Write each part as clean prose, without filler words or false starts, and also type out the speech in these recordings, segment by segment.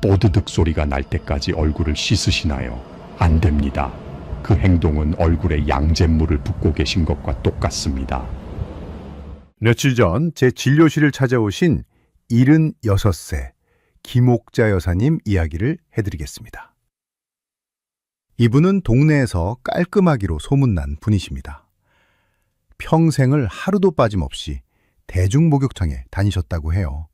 뽀드득 소리가 날 때까지 얼굴을 씻으시나요? 안 됩니다. 그 행동은 얼굴에 양잿물을 붓고 계신 것과 똑같습니다. 며칠 전 제 진료실을 찾아오신 76세 김옥자 여사님 이야기를 해드리겠습니다. 이분은 동네에서 깔끔하기로 소문난 분이십니다. 평생을 하루도 빠짐없이 대중목욕탕에 다니셨다고 해요.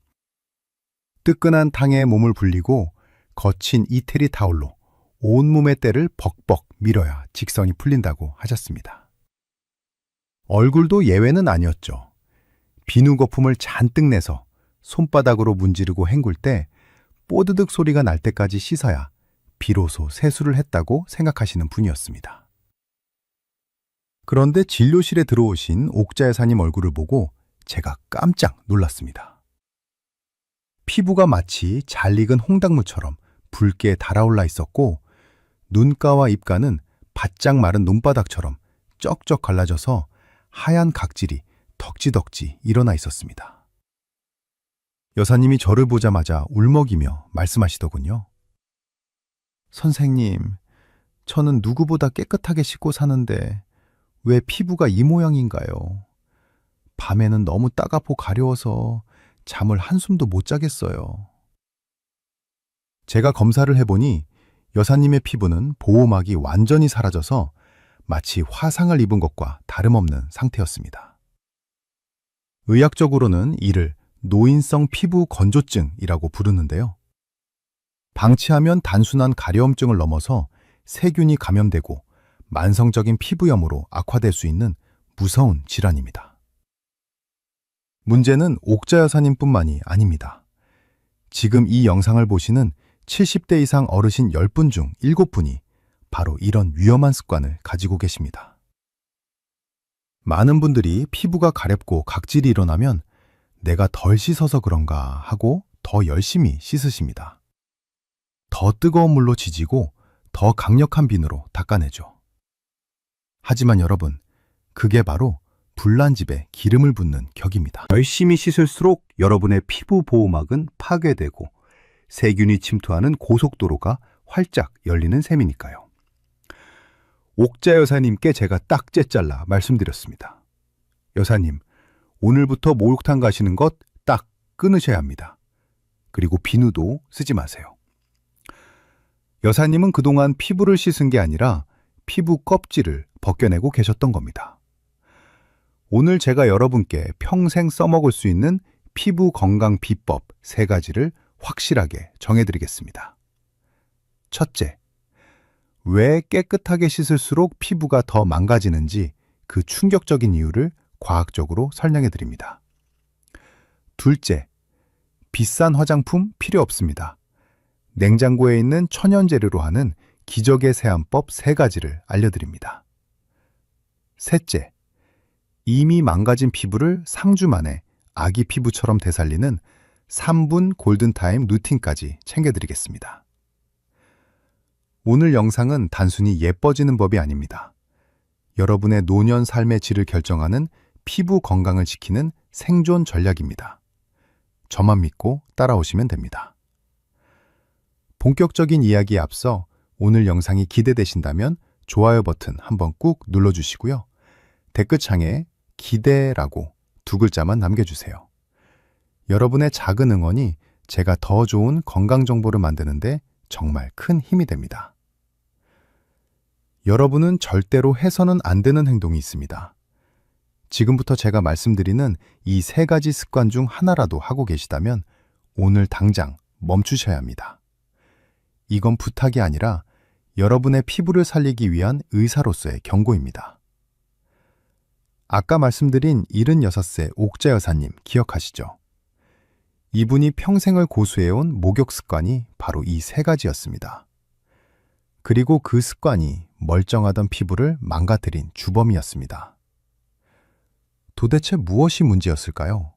뜨끈한 탕에 몸을 불리고 거친 이태리 타올로 온몸의 때를 벅벅 밀어야 직성이 풀린다고 하셨습니다. 얼굴도 예외는 아니었죠. 비누 거품을 잔뜩 내서 손바닥으로 문지르고 헹굴 때 뽀드득 소리가 날 때까지 씻어야 비로소 세수를 했다고 생각하시는 분이었습니다. 그런데 진료실에 들어오신 옥자 여사님 얼굴을 보고 제가 깜짝 놀랐습니다. 피부가 마치 잘 익은 홍당무처럼 붉게 달아올라 있었고 눈가와 입가는 바짝 마른 눈바닥처럼 쩍쩍 갈라져서 하얀 각질이 덕지덕지 일어나 있었습니다. 여사님이 저를 보자마자 울먹이며 말씀하시더군요. 선생님, 저는 누구보다 깨끗하게 씻고 사는데 왜 피부가 이 모양인가요? 밤에는 너무 따갑고 가려워서 잠을 한숨도 못 자겠어요. 제가 검사를 해보니 여사님의 피부는 보호막이 완전히 사라져서 마치 화상을 입은 것과 다름없는 상태였습니다. 의학적으로는 이를 노인성 피부 건조증이라고 부르는데요. 방치하면 단순한 가려움증을 넘어서 세균이 감염되고 만성적인 피부염으로 악화될 수 있는 무서운 질환입니다. 문제는 옥자 여사님뿐만이 아닙니다. 지금 이 영상을 보시는 70대 이상 어르신 10분 중 7분이 바로 이런 위험한 습관을 가지고 계십니다. 많은 분들이 피부가 가렵고 각질이 일어나면 내가 덜 씻어서 그런가 하고 더 열심히 씻으십니다. 더 뜨거운 물로 지지고 더 강력한 비누로 닦아내죠. 하지만 여러분, 그게 바로 불난 집에 기름을 붓는 격입니다. 열심히 씻을수록 여러분의 피부 보호막은 파괴되고 세균이 침투하는 고속도로가 활짝 열리는 셈이니까요. 옥자 여사님께 제가 딱 째잘라 말씀드렸습니다. 여사님, 오늘부터 목욕탕 가시는 것 딱 끊으셔야 합니다. 그리고 비누도 쓰지 마세요. 여사님은 그동안 피부를 씻은 게 아니라 피부 껍질을 벗겨내고 계셨던 겁니다. 오늘 제가 여러분께 평생 써먹을 수 있는 피부 건강 비법 3가지를 확실하게 정해드리겠습니다. 첫째, 왜 깨끗하게 씻을수록 피부가 더 망가지는지 그 충격적인 이유를 과학적으로 설명해드립니다. 둘째, 비싼 화장품 필요 없습니다. 냉장고에 있는 천연 재료로 하는 기적의 세안법 3가지를 알려드립니다. 셋째, 이미 망가진 피부를 3주 만에 아기 피부처럼 되살리는 3분 골든타임 루틴까지 챙겨드리겠습니다. 오늘 영상은 단순히 예뻐지는 법이 아닙니다. 여러분의 노년 삶의 질을 결정하는 피부 건강을 지키는 생존 전략입니다. 저만 믿고 따라오시면 됩니다. 본격적인 이야기에 앞서 오늘 영상이 기대되신다면 좋아요 버튼 한번 꾹 눌러주시고요. 댓글창에 기대라고 2글자만 남겨주세요. 여러분의 작은 응원이 제가 더 좋은 건강 정보를 만드는데 정말 큰 힘이 됩니다. 여러분은 절대로 해서는 안 되는 행동이 있습니다. 지금부터 제가 말씀드리는 이 3가지 습관 중 하나라도 하고 계시다면 오늘 당장 멈추셔야 합니다. 이건 부탁이 아니라 여러분의 피부를 살리기 위한 의사로서의 경고입니다. 아까 말씀드린 76세 옥자 여사님 기억하시죠? 이분이 평생을 고수해온 목욕 습관이 바로 이 3가지였습니다. 그리고 그 습관이 멀쩡하던 피부를 망가뜨린 주범이었습니다. 도대체 무엇이 문제였을까요?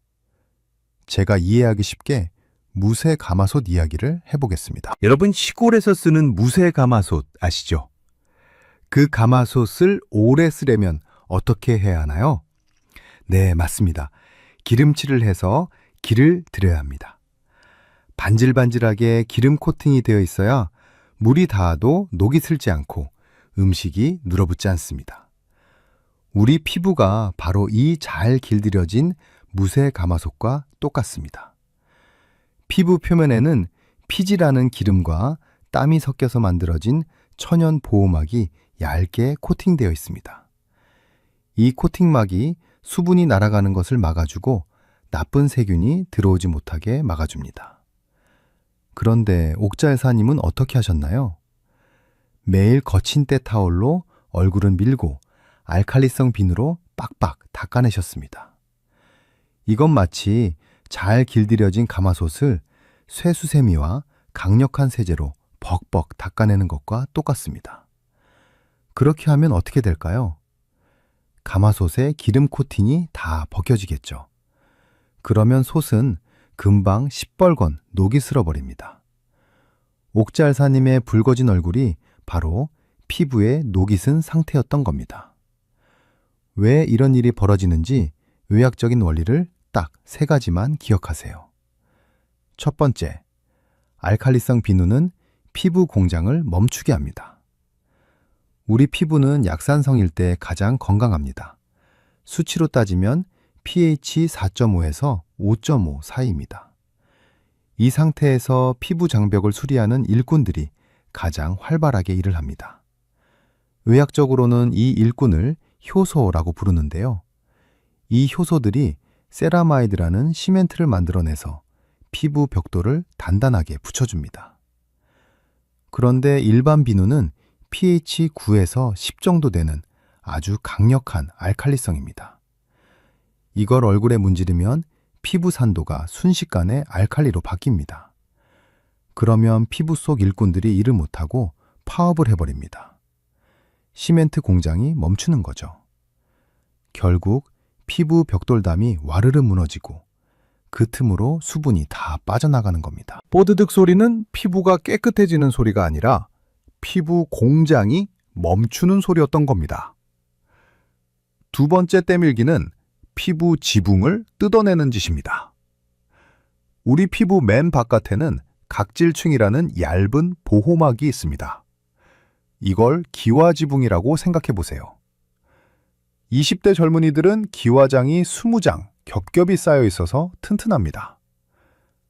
제가 이해하기 쉽게 무쇠 가마솥 이야기를 해보겠습니다. 여러분, 시골에서 쓰는 무쇠 가마솥 아시죠? 그 가마솥을 오래 쓰려면 어떻게 해야 하나요? 네, 맞습니다. 기름칠을 해서 기를 들여야 합니다. 반질반질하게 기름 코팅이 되어 있어야 물이 닿아도 녹이 슬지 않고 음식이 눌어붙지 않습니다. 우리 피부가 바로 이 잘 길들여진 무쇠 가마솥과 똑같습니다. 피부 표면에는 피지라는 기름과 땀이 섞여서 만들어진 천연 보호막이 얇게 코팅되어 있습니다. 이 코팅막이 수분이 날아가는 것을 막아주고 나쁜 세균이 들어오지 못하게 막아줍니다. 그런데 옥자 여사님은 어떻게 하셨나요? 매일 거친 때 타올로 얼굴을 밀고 알칼리성 비누로 빡빡 닦아내셨습니다. 이건 마치 잘 길들여진 가마솥을 쇠수세미와 강력한 세제로 벅벅 닦아내는 것과 똑같습니다. 그렇게 하면 어떻게 될까요? 가마솥의 기름 코팅이 다 벗겨지겠죠. 그러면 솥은 금방 시뻘건 녹이 슬어버립니다. 옥자알사님의 붉어진 얼굴이 바로 피부에 녹이 쓴 상태였던 겁니다. 왜 이런 일이 벌어지는지 의학적인 원리를 딱 3가지만 기억하세요. 첫 번째, 알칼리성 비누는 피부 공장을 멈추게 합니다. 우리 피부는 약산성일 때 가장 건강합니다. 수치로 따지면 pH 4.5에서 5.5 사이입니다. 이 상태에서 피부 장벽을 수리하는 일꾼들이 가장 활발하게 일을 합니다. 의학적으로는 이 일꾼을 효소라고 부르는데요. 이 효소들이 세라마이드라는 시멘트를 만들어내서 피부 벽돌을 단단하게 붙여줍니다. 그런데 일반 비누는 pH 9에서 10 정도 되는 아주 강력한 알칼리성입니다. 이걸 얼굴에 문지르면 피부 산도가 순식간에 알칼리로 바뀝니다. 그러면 피부 속 일꾼들이 일을 못하고 파업을 해버립니다. 시멘트 공장이 멈추는 거죠. 결국 피부 벽돌담이 와르르 무너지고 그 틈으로 수분이 다 빠져나가는 겁니다. 뽀드득 소리는 피부가 깨끗해지는 소리가 아니라 피부 공장이 멈추는 소리였던 겁니다. 두 번째 때밀기는 피부 지붕을 뜯어내는 짓입니다. 우리 피부 맨 바깥에는 각질층이라는 얇은 보호막이 있습니다. 이걸 기와지붕이라고 생각해 보세요. 20대 젊은이들은 기와장이 20장 겹겹이 쌓여 있어서 튼튼합니다.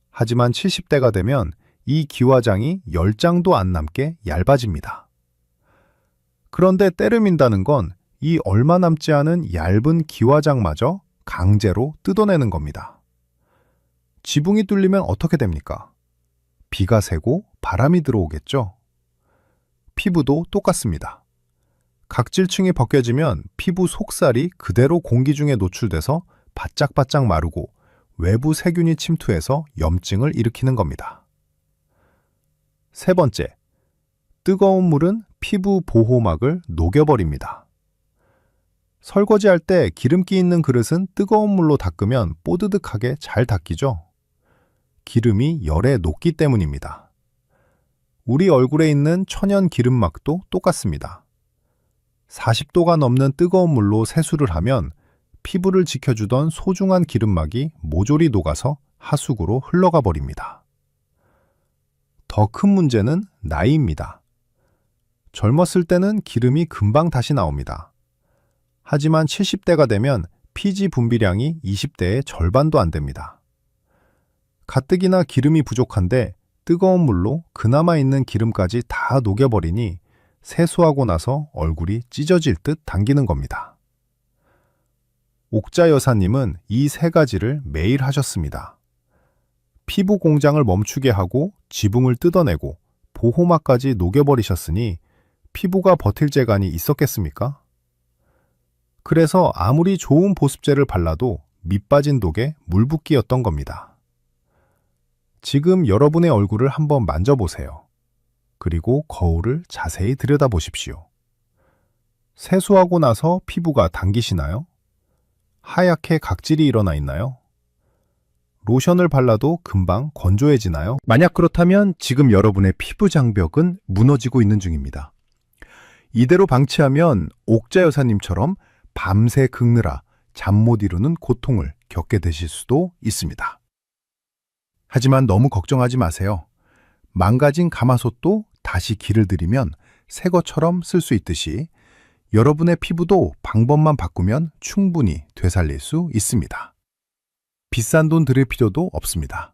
하지만 70대가 되면 이 기와장이 10장도 안 남게 얇아집니다. 그런데 때를 민다는 건 이 얼마 남지 않은 얇은 기와장마저 강제로 뜯어내는 겁니다. 지붕이 뚫리면 어떻게 됩니까? 비가 새고 바람이 들어오겠죠? 피부도 똑같습니다. 각질층이 벗겨지면 피부 속살이 그대로 공기 중에 노출돼서 바짝바짝 마르고 외부 세균이 침투해서 염증을 일으키는 겁니다. 세 번째, 뜨거운 물은 피부 보호막을 녹여버립니다. 설거지할 때 기름기 있는 그릇은 뜨거운 물로 닦으면 뽀드득하게 잘 닦이죠? 기름이 열에 녹기 때문입니다. 우리 얼굴에 있는 천연 기름막도 똑같습니다. 40도가 넘는 뜨거운 물로 세수를 하면 피부를 지켜주던 소중한 기름막이 모조리 녹아서 하수구로 흘러가 버립니다. 더 큰 문제는 나이입니다. 젊었을 때는 기름이 금방 다시 나옵니다. 하지만 70대가 되면 피지 분비량이 20대의 절반도 안 됩니다. 가뜩이나 기름이 부족한데 뜨거운 물로 그나마 있는 기름까지 다 녹여버리니 세수하고 나서 얼굴이 찢어질 듯 당기는 겁니다. 옥자 여사님은 이 3가지를 매일 하셨습니다. 피부 공장을 멈추게 하고 지붕을 뜯어내고 보호막까지 녹여버리셨으니 피부가 버틸 재간이 있었겠습니까? 그래서 아무리 좋은 보습제를 발라도 밑빠진 독에 물붓기였던 겁니다. 지금 여러분의 얼굴을 한번 만져보세요. 그리고 거울을 자세히 들여다보십시오. 세수하고 나서 피부가 당기시나요? 하얗게 각질이 일어나 있나요? 로션을 발라도 금방 건조해지나요? 만약 그렇다면 지금 여러분의 피부 장벽은 무너지고 있는 중입니다. 이대로 방치하면 옥자 여사님처럼 밤새 긁느라 잠 못 이루는 고통을 겪게 되실 수도 있습니다. 하지만 너무 걱정하지 마세요. 망가진 가마솥도 다시 기를 들이면 새 것처럼 쓸 수 있듯이 여러분의 피부도 방법만 바꾸면 충분히 되살릴 수 있습니다. 비싼 돈 들일 필요도 없습니다.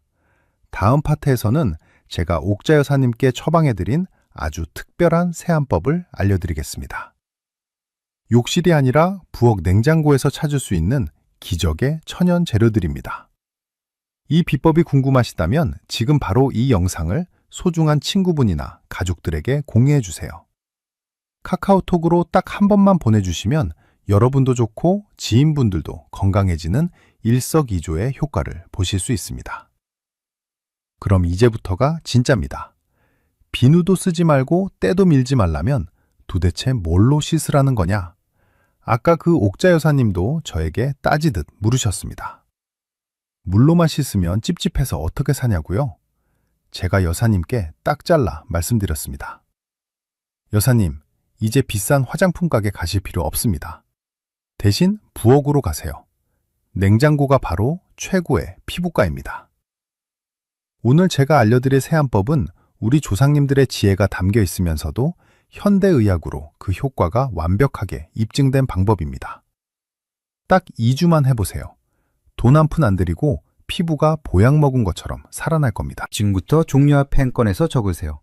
다음 파트에서는 제가 옥자 여사님께 처방해드린 아주 특별한 세안법을 알려드리겠습니다. 욕실이 아니라 부엌 냉장고에서 찾을 수 있는 기적의 천연 재료들입니다. 이 비법이 궁금하시다면 지금 바로 이 영상을 소중한 친구분이나 가족들에게 공유해 주세요. 카카오톡으로 딱 한 번만 보내주시면 여러분도 좋고 지인분들도 건강해지는 일석이조의 효과를 보실 수 있습니다. 그럼 이제부터가 진짜입니다. 비누도 쓰지 말고 때도 밀지 말라면 도대체 뭘로 씻으라는 거냐? 아까 그 옥자 여사님도 저에게 따지듯 물으셨습니다. 물로만 씻으면 찝찝해서 어떻게 사냐고요? 제가 여사님께 딱 잘라 말씀드렸습니다. 여사님, 이제 비싼 화장품 가게 가실 필요 없습니다. 대신 부엌으로 가세요. 냉장고가 바로 최고의 피부과입니다. 오늘 제가 알려드릴 세안법은 우리 조상님들의 지혜가 담겨 있으면서도 현대의학으로 그 효과가 완벽하게 입증된 방법입니다. 딱 2주만 해보세요. 돈 한 푼 안 들이고 피부가 보약 먹은 것처럼 살아날 겁니다. 지금부터 종류와 펜 꺼내서 적으세요.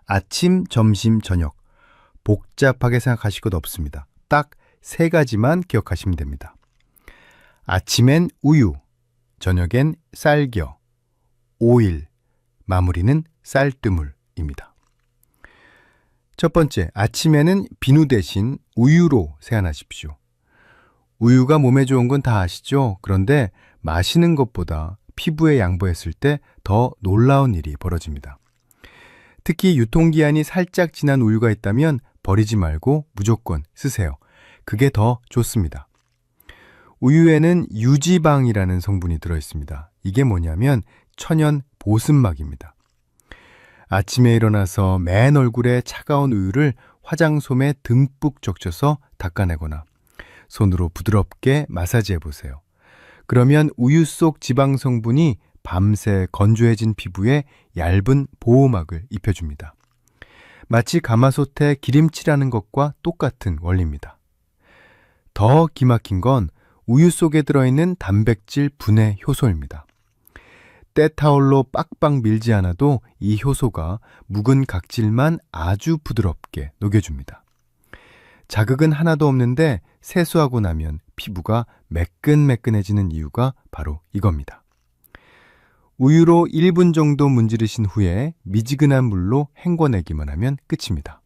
아침, 점심, 저녁. 복잡하게 생각하실 것 없습니다. 딱 3가지만 기억하시면 됩니다. 아침엔 우유, 저녁엔 쌀겨, 오일, 마무리는 쌀뜨물입니다. 첫 번째, 아침에는 비누 대신 우유로 세안하십시오. 우유가 몸에 좋은 건 다 아시죠? 그런데 마시는 것보다 피부에 양보했을 때 더 놀라운 일이 벌어집니다. 특히 유통기한이 살짝 지난 우유가 있다면 버리지 말고 무조건 쓰세요. 그게 더 좋습니다. 우유에는 유지방이라는 성분이 들어있습니다. 이게 뭐냐면 천연 보습막입니다. 아침에 일어나서 맨 얼굴에 차가운 우유를 화장솜에 듬뿍 적셔서 닦아내거나 손으로 부드럽게 마사지해 보세요. 그러면 우유 속 지방 성분이 밤새 건조해진 피부에 얇은 보호막을 입혀줍니다. 마치 가마솥에 기름칠하는 것과 똑같은 원리입니다. 더 기막힌 건 우유 속에 들어있는 단백질 분해 효소입니다. 때타올로 빡빡 밀지 않아도 이 효소가 묵은 각질만 아주 부드럽게 녹여줍니다. 자극은 하나도 없는데 세수하고 나면 피부가 매끈매끈해지는 이유가 바로 이겁니다. 우유로 1분 정도 문지르신 후에 미지근한 물로 헹궈내기만 하면 끝입니다.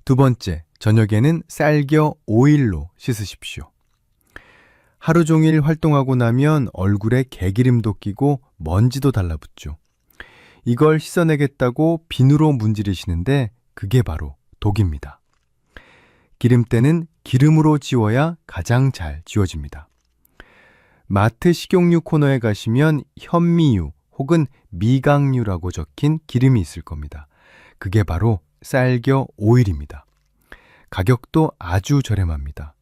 두 번째, 저녁에는 쌀겨 오일로 씻으십시오. 하루 종일 활동하고 나면 얼굴에 개기름도 끼고 먼지도 달라붙죠. 이걸 씻어내겠다고 비누로 문지르시는데 그게 바로 독입니다. 기름때는 기름으로 지워야 가장 잘 지워집니다. 마트 식용유 코너에 가시면 현미유 혹은 미강유라고 적힌 기름이 있을 겁니다. 그게 바로 쌀겨 오일입니다. 가격도 아주 저렴합니다.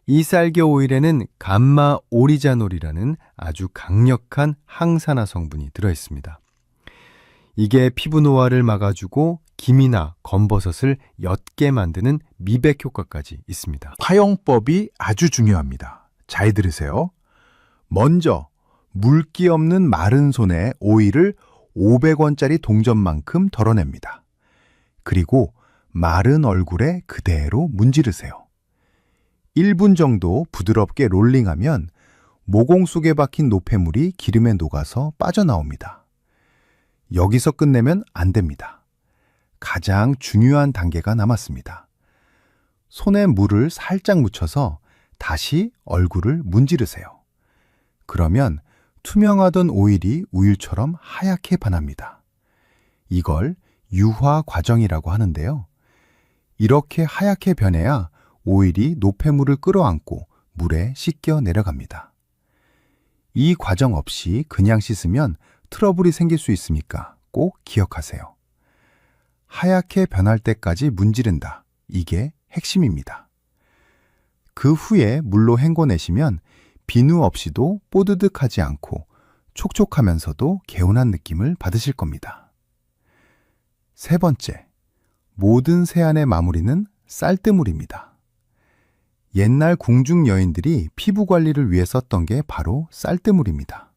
이 쌀겨 오일에는 감마 오리자놀이라는 아주 강력한 항산화 성분이 들어있습니다. 이게 피부 노화를 막아주고 김이나 검버섯을 옅게 만드는 미백 효과까지 있습니다. 사용법이 아주 중요합니다. 잘 들으세요. 먼저 물기 없는 마른 손에 오일을 500원짜리 동전만큼 덜어냅니다. 그리고 마른 얼굴에 그대로 문지르세요. 1분 정도 부드럽게 롤링하면 모공 속에 박힌 노폐물이 기름에 녹아서 빠져나옵니다. 여기서 끝내면 안 됩니다. 가장 중요한 단계가 남았습니다. 손에 물을 살짝 묻혀서 다시 얼굴을 문지르세요. 그러면 투명하던 오일이 우유처럼 하얗게 변합니다. 이걸 유화 과정이라고 하는데요. 이렇게 하얗게 변해야 오일이 노폐물을 끌어안고 물에 씻겨 내려갑니다. 이 과정 없이 그냥 씻으면 트러블이 생길 수 있으니까 꼭 기억하세요. 하얗게 변할 때까지 문지른다. 이게 핵심입니다. 그 후에 물로 헹궈내시면 비누 없이도 뽀드득하지 않고 촉촉하면서도 개운한 느낌을 받으실 겁니다. 세 번째, 모든 세안의 마무리는 쌀뜨물입니다. 옛날 궁중 여인들이 피부 관리를 위해 썼던 게 바로 쌀뜨물입니다.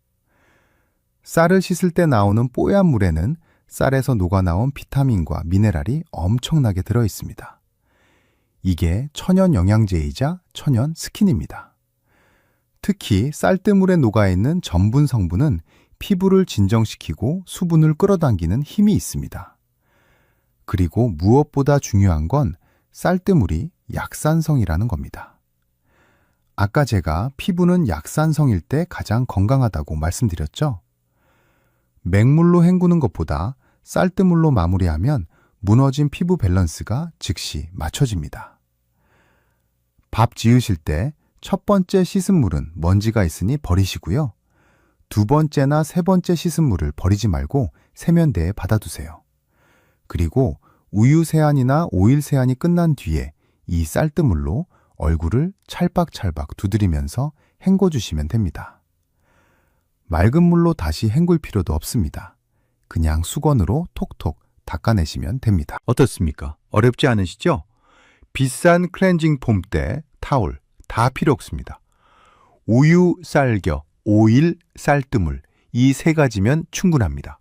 쌀을 씻을 때 나오는 뽀얀 물에는 쌀에서 녹아나온 비타민과 미네랄이 엄청나게 들어 있습니다. 이게 천연 영양제이자 천연 스킨입니다. 특히 쌀뜨물에 녹아있는 전분 성분은 피부를 진정시키고 수분을 끌어당기는 힘이 있습니다. 그리고 무엇보다 중요한 건 쌀뜨물이 약산성이라는 겁니다. 아까 제가 피부는 약산성일 때 가장 건강하다고 말씀드렸죠? 맹물로 헹구는 것보다 쌀뜨물로 마무리하면 무너진 피부 밸런스가 즉시 맞춰집니다. 밥 지으실 때 첫 번째 씻은 물은 먼지가 있으니 버리시고요. 두 번째나 세 번째 씻은 물을 버리지 말고 세면대에 받아두세요. 그리고 우유 세안이나 오일 세안이 끝난 뒤에 이 쌀뜨물로 얼굴을 찰박찰박 두드리면서 헹궈주시면 됩니다. 맑은 물로 다시 헹굴 필요도 없습니다. 그냥 수건으로 톡톡 닦아내시면 됩니다. 어떻습니까? 어렵지 않으시죠? 비싼 클렌징 폼대, 타올 다 필요 없습니다. 우유, 쌀겨, 오일, 쌀뜨물 이 세 가지면 충분합니다.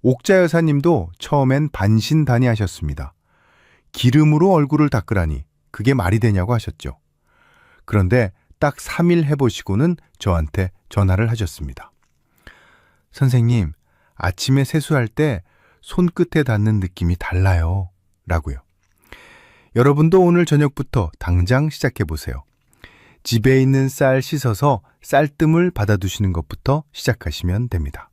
옥자 여사님도 처음엔 반신반의하셨습니다. 기름으로 얼굴을 닦으라니 그게 말이 되냐고 하셨죠. 그런데 딱 3일 해보시고는 저한테 전화를 하셨습니다. 선생님, 아침에 세수할 때 손끝에 닿는 느낌이 달라요. 라고요. 여러분도 오늘 저녁부터 당장 시작해보세요. 집에 있는 쌀 씻어서 쌀뜨물 받아두시는 것부터 시작하시면 됩니다.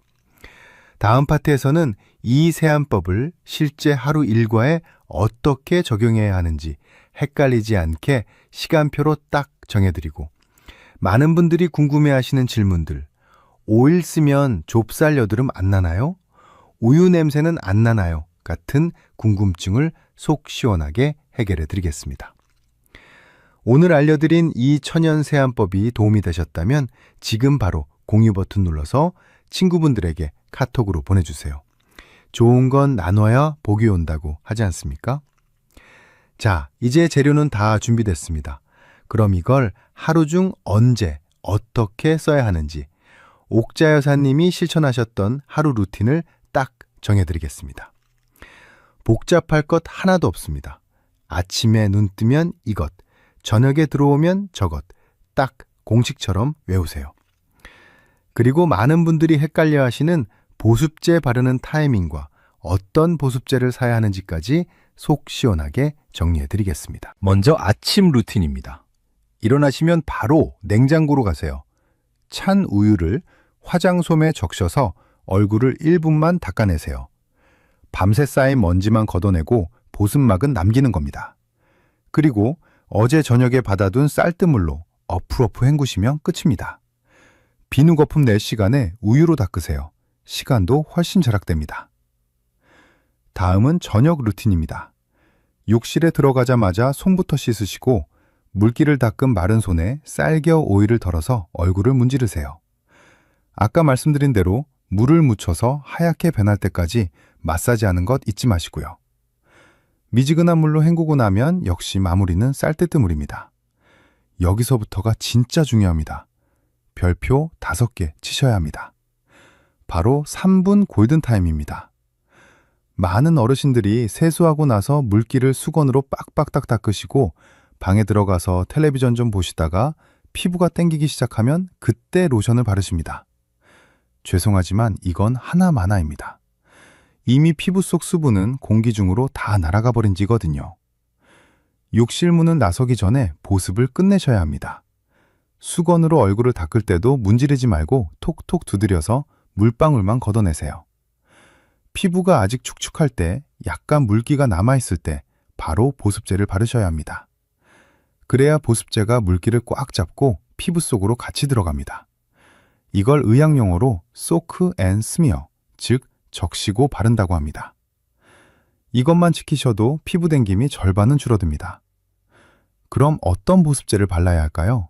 다음 파트에서는 이 세안법을 실제 하루 일과에 어떻게 적용해야 하는지 헷갈리지 않게 시간표로 딱 정해드리고 많은 분들이 궁금해하시는 질문들, 오일 쓰면 좁쌀 여드름 안 나나요? 우유 냄새는 안 나나요? 같은 궁금증을 속 시원하게 해결해 드리겠습니다. 오늘 알려드린 이 천연 세안법이 도움이 되셨다면 지금 바로 공유 버튼 눌러서 친구분들에게 카톡으로 보내주세요. 좋은 건 나눠야 복이 온다고 하지 않습니까? 자, 이제 재료는 다 준비됐습니다. 그럼 이걸 하루 중 언제 어떻게 써야 하는지 옥자 여사님이 실천하셨던 하루 루틴을 딱 정해드리겠습니다. 복잡할 것 하나도 없습니다. 아침에 눈 뜨면 이것, 저녁에 들어오면 저것, 딱 공식처럼 외우세요. 그리고 많은 분들이 헷갈려 하시는 보습제 바르는 타이밍과 어떤 보습제를 사야 하는지까지 속 시원하게 정리해 드리겠습니다. 먼저 아침 루틴입니다. 일어나시면 바로 냉장고로 가세요. 찬 우유를 화장솜에 적셔서 얼굴을 1분만 닦아내세요. 밤새 쌓인 먼지만 걷어내고 보습막은 남기는 겁니다. 그리고 어제 저녁에 받아둔 쌀뜨물로 어프어프 헹구시면 끝입니다. 비누 거품 낼 시간에 우유로 닦으세요. 시간도 훨씬 절약됩니다. 다음은 저녁 루틴입니다. 욕실에 들어가자마자 손부터 씻으시고 물기를 닦은 마른 손에 쌀겨 오일을 덜어서 얼굴을 문지르세요. 아까 말씀드린 대로 물을 묻혀서 하얗게 변할 때까지 마사지하는 것 잊지 마시고요. 미지근한 물로 헹구고 나면 역시 마무리는 쌀뜨물입니다. 여기서부터가 진짜 중요합니다. 별표 5개 치셔야 합니다. 바로 3분 골든타임입니다. 많은 어르신들이 세수하고 나서 물기를 수건으로 빡빡딱 닦으시고 방에 들어가서 텔레비전 좀 보시다가 피부가 땡기기 시작하면 그때 로션을 바르십니다. 죄송하지만 이건 하나마나입니다. 이미 피부 속 수분은 공기 중으로 다 날아가 버린 지거든요. 욕실 문은 나서기 전에 보습을 끝내셔야 합니다. 수건으로 얼굴을 닦을 때도 문지르지 말고 톡톡 두드려서 물방울만 걷어내세요. 피부가 아직 축축할 때, 약간 물기가 남아있을 때 바로 보습제를 바르셔야 합니다. 그래야 보습제가 물기를 꽉 잡고 피부 속으로 같이 들어갑니다. 이걸 의학용어로 소크 앤 스미어, 즉 적시고 바른다고 합니다. 이것만 지키셔도 피부 댕김이 절반은 줄어듭니다. 그럼 어떤 보습제를 발라야 할까요?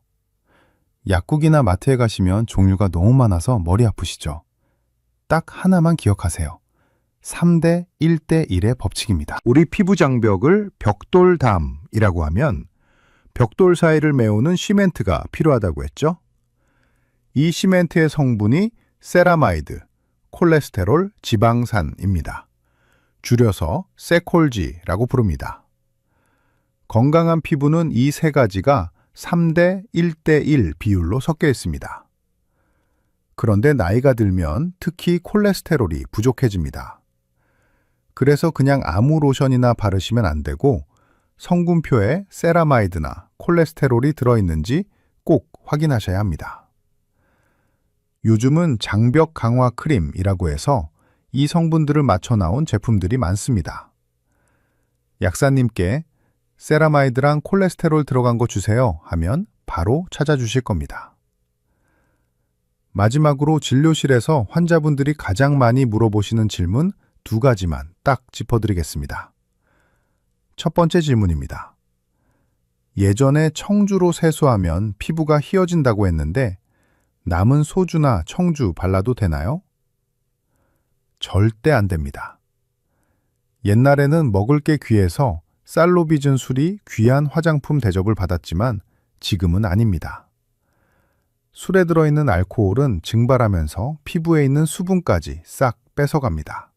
약국이나 마트에 가시면 종류가 너무 많아서 머리 아프시죠? 딱 하나만 기억하세요. 3대 1대 1의 법칙입니다. 우리 피부 장벽을 벽돌담이라고 하면 벽돌 사이를 메우는 시멘트가 필요하다고 했죠? 이 시멘트의 성분이 세라마이드, 콜레스테롤, 지방산입니다. 줄여서 세콜지라고 부릅니다. 건강한 피부는 이 세 가지가 3대 1대 1 비율로 섞여 있습니다. 그런데 나이가 들면 특히 콜레스테롤이 부족해집니다. 그래서 그냥 아무 로션이나 바르시면 안 되고 성분표에 세라마이드나 콜레스테롤이 들어있는지 꼭 확인하셔야 합니다. 요즘은 장벽 강화 크림이라고 해서 이 성분들을 맞춰 나온 제품들이 많습니다. 약사님께 세라마이드랑 콜레스테롤 들어간 거 주세요 하면 바로 찾아주실 겁니다. 마지막으로 진료실에서 환자분들이 가장 많이 물어보시는 질문 2가지만 딱 짚어드리겠습니다. 첫 번째 질문입니다. 예전에 청주로 세수하면 피부가 희어진다고 했는데 남은 소주나 청주 발라도 되나요? 절대 안 됩니다. 옛날에는 먹을 게 귀해서 쌀로 빚은 술이 귀한 화장품 대접을 받았지만 지금은 아닙니다. 술에 들어있는 알코올은 증발하면서 피부에 있는 수분까지 싹 뺏어갑니다.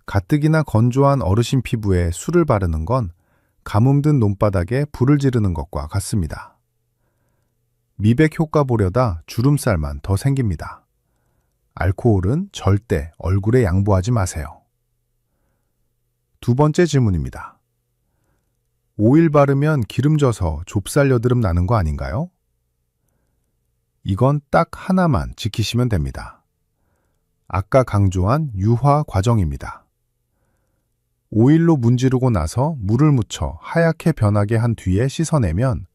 가뜩이나 건조한 어르신 피부에 술을 바르는 건 가뭄 든 논바닥에 불을 지르는 것과 같습니다. 미백 효과 보려다 주름살만 더 생깁니다. 알코올은 절대 얼굴에 양보하지 마세요. 두 번째 질문입니다. 오일 바르면 기름 져서 좁쌀 여드름 나는 거 아닌가요? 이건 딱 하나만 지키시면 됩니다. 아까 강조한 유화 과정입니다. 오일로 문지르고 나서 물을 묻혀 하얗게 변하게 한 뒤에 씻어내면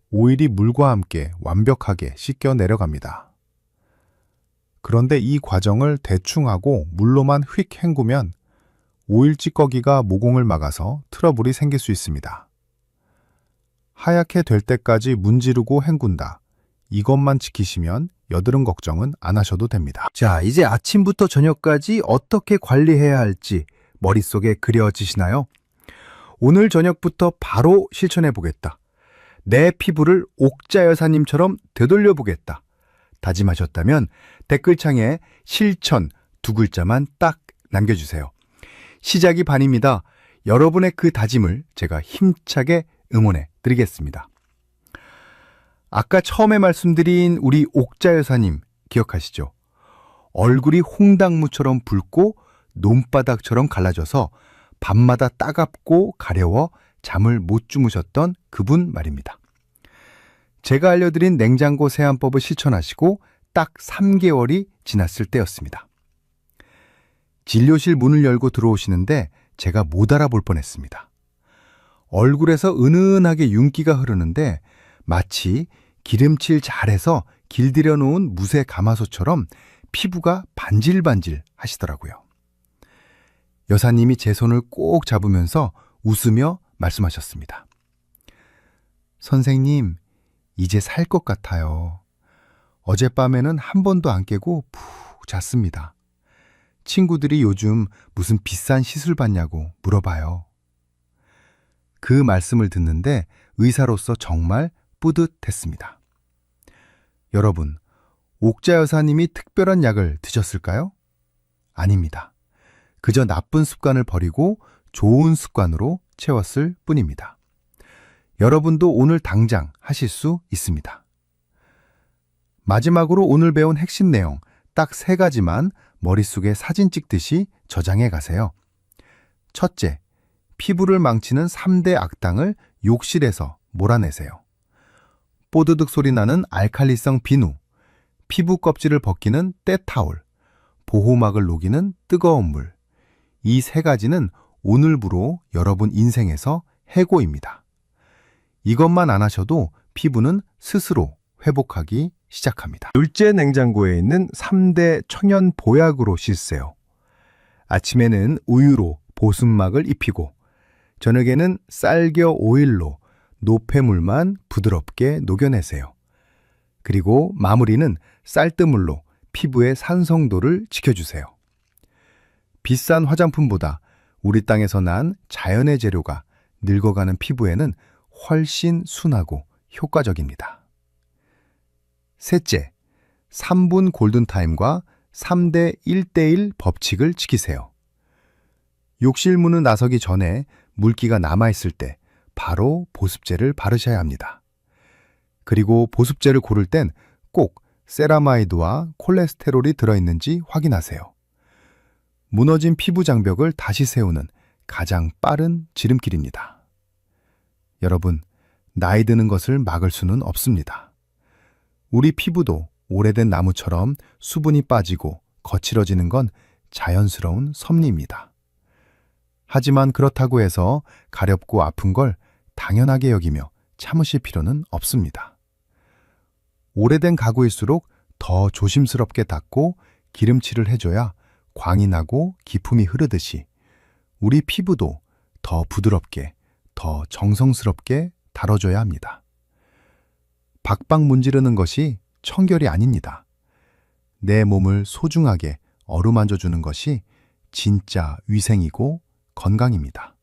오일이 물과 함께 완벽하게 씻겨 내려갑니다. 그런데 이 과정을 대충 하고 물로만 휙 헹구면 오일 찌꺼기가 모공을 막아서 트러블이 생길 수 있습니다. 하얗게 될 때까지 문지르고 헹군다. 이것만 지키시면 여드름 걱정은 안 하셔도 됩니다. 자, 이제 아침부터 저녁까지 어떻게 관리해야 할지 머릿속에 그려지시나요? 오늘 저녁부터 바로 실천해 보겠다. 내 피부를 옥자 여사님처럼 되돌려 보겠다. 다짐하셨다면 댓글창에 실천 2글자만 딱 남겨주세요. 시작이 반입니다. 여러분의 그 다짐을 제가 힘차게 응원해 드리겠습니다. 아까 처음에 말씀드린 우리 옥자 여사님 기억하시죠? 얼굴이 홍당무처럼 붉고 논바닥처럼 갈라져서 밤마다 따갑고 가려워 잠을 못 주무셨던 그분 말입니다. 제가 알려드린 냉장고 세안법을 실천하시고 딱 3개월이 지났을 때였습니다. 진료실 문을 열고 들어오시는데 제가 못 알아볼 뻔했습니다. 얼굴에서 은은하게 윤기가 흐르는데 마치 기름칠 잘해서 길들여 놓은 무쇠 가마솥처럼 피부가 반질반질 하시더라고요. 여사님이 제 손을 꼭 잡으면서 웃으며 말씀하셨습니다. 선생님, 이제 살 것 같아요. 어젯밤에는 한 번도 안 깨고 푹 잤습니다. 친구들이 요즘 무슨 비싼 시술 받냐고 물어봐요. 그 말씀을 듣는데 의사로서 정말 뿌듯했습니다. 여러분, 옥자 여사님이 특별한 약을 드셨을까요? 아닙니다. 그저 나쁜 습관을 버리고 좋은 습관으로 채웠을 뿐입니다. 여러분도 오늘 당장 하실 수 있습니다. 마지막으로 오늘 배운 핵심 내용 딱 3가지만 머릿속에 사진 찍듯이 저장해 가세요. 첫째, 피부를 망치는 3대 악당을 욕실에서 몰아내세요. 뽀드득 소리 나는 알칼리성 비누, 피부 껍질을 벗기는 때타올, 보호막을 녹이는 뜨거운 물. 이 3가지는 오늘부로 여러분 인생에서 해고입니다. 이것만 안 하셔도 피부는 스스로 회복하기 시작합니다. 둘째 냉장고에 있는 3대 천연 보약으로 씻으세요. 아침에는 우유로 보습막을 입히고 저녁에는 쌀겨 오일로 노폐물만 부드럽게 녹여내세요. 그리고 마무리는 쌀뜨물로 피부의 산성도를 지켜주세요. 비싼 화장품보다 우리 땅에서 난 자연의 재료가 늙어가는 피부에는 훨씬 순하고 효과적입니다. 셋째, 3분 골든타임과 3대 1대1 법칙을 지키세요. 욕실 문을 나서기 전에 물기가 남아있을 때 바로 보습제를 바르셔야 합니다. 그리고 보습제를 고를 땐 꼭 세라마이드와 콜레스테롤이 들어있는지 확인하세요. 무너진 피부 장벽을 다시 세우는 가장 빠른 지름길입니다. 여러분, 나이 드는 것을 막을 수는 없습니다. 우리 피부도 오래된 나무처럼 수분이 빠지고 거칠어지는 건 자연스러운 섭리입니다. 하지만 그렇다고 해서 가렵고 아픈 걸 당연하게 여기며 참으실 필요는 없습니다. 오래된 가구일수록 더 조심스럽게 닦고 기름칠을 해줘야 광이 나고 기품이 흐르듯이 우리 피부도 더 부드럽게, 더 정성스럽게 다뤄줘야 합니다. 박박 문지르는 것이 청결이 아닙니다. 내 몸을 소중하게 어루만져 주는 것이 진짜 위생이고 건강입니다.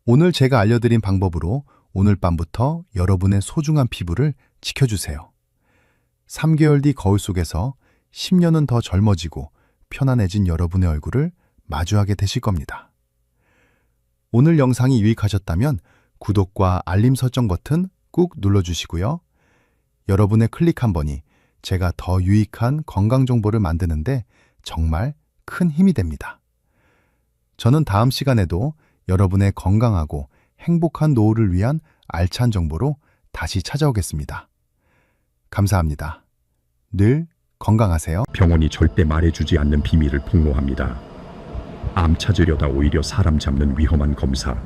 오늘 제가 알려드린 방법으로 오늘 밤부터 여러분의 소중한 피부를 지켜주세요. 3개월 뒤 거울 속에서 10년은 더 젊어지고 편안해진 여러분의 얼굴을 마주하게 되실 겁니다. 오늘 영상이 유익하셨다면 구독과 알림 설정 버튼 꾹 눌러주시고요. 여러분의 클릭 한 번이 제가 더 유익한 건강 정보를 만드는데 정말 큰 힘이 됩니다. 저는 다음 시간에도 여러분의 건강하고 행복한 노후를 위한 알찬 정보로 다시 찾아오겠습니다. 감사합니다. 늘 건강하세요. 병원이 절대 말해주지 않는 비밀을 폭로합니다. 암 찾으려다 오히려 사람 잡는 위험한 검사.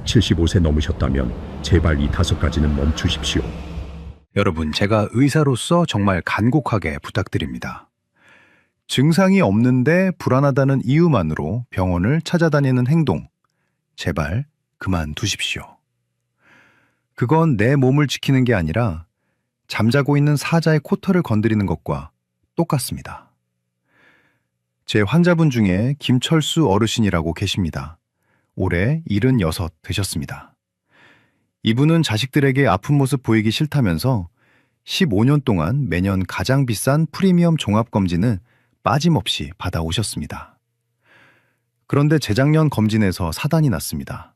75세 넘으셨다면 제발 이 5가지는 멈추십시오. 여러분, 제가 의사로서 정말 간곡하게 부탁드립니다. 증상이 없는데 불안하다는 이유만으로 병원을 찾아다니는 행동, 제발 그만두십시오. 그건 내 몸을 지키는 게 아니라 잠자고 있는 사자의 코털을 건드리는 것과 똑같습니다. 제 환자분 중에 김철수 어르신이라고 계십니다. 올해 76 되셨습니다. 이분은 자식들에게 아픈 모습 보이기 싫다면서 15년 동안 매년 가장 비싼 프리미엄 종합검진을 빠짐없이 받아오셨습니다. 그런데 재작년 검진에서 사단이 났습니다.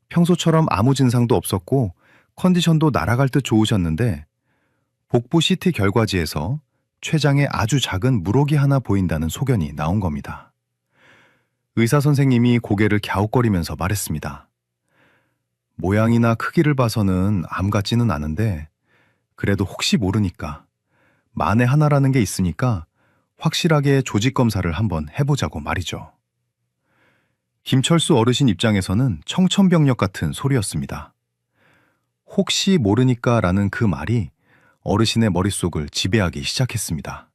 평소처럼 아무 증상도 없었고 컨디션도 날아갈 듯 좋으셨는데 복부 CT 결과지에서 췌장에 아주 작은 물혹이 하나 보인다는 소견이 나온 겁니다. 의사 선생님이 고개를 갸웃거리면서 말했습니다. 모양이나 크기를 봐서는 암 같지는 않은데 그래도 혹시 모르니까 만에 하나라는 게 있으니까 확실하게 조직 검사를 한번 해보자고 말이죠. 김철수 어르신 입장에서는 청천벽력 같은 소리였습니다. 혹시 모르니까 라는 그 말이 어르신의 머릿속을 지배하기 시작했습니다.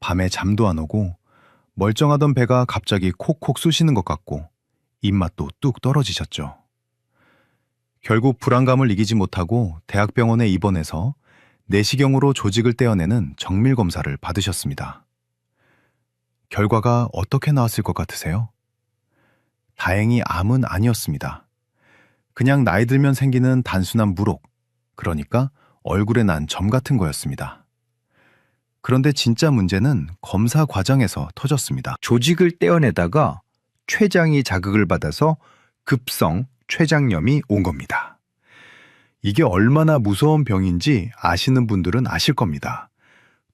밤에 잠도 안 오고 멀쩡하던 배가 갑자기 콕콕 쑤시는 것 같고 입맛도 뚝 떨어지셨죠. 결국 불안감을 이기지 못하고 대학병원에 입원해서 내시경으로 조직을 떼어내는 정밀 검사를 받으셨습니다. 결과가 어떻게 나왔을 것 같으세요? 다행히 암은 아니었습니다. 그냥 나이 들면 생기는 단순한 물혹, 그러니까 얼굴에 난 점 같은 거였습니다. 그런데 진짜 문제는 검사 과정에서 터졌습니다. 조직을 떼어내다가 췌장이 자극을 받아서 급성 췌장염이 온 겁니다. 이게 얼마나 무서운 병인지 아시는 분들은 아실 겁니다.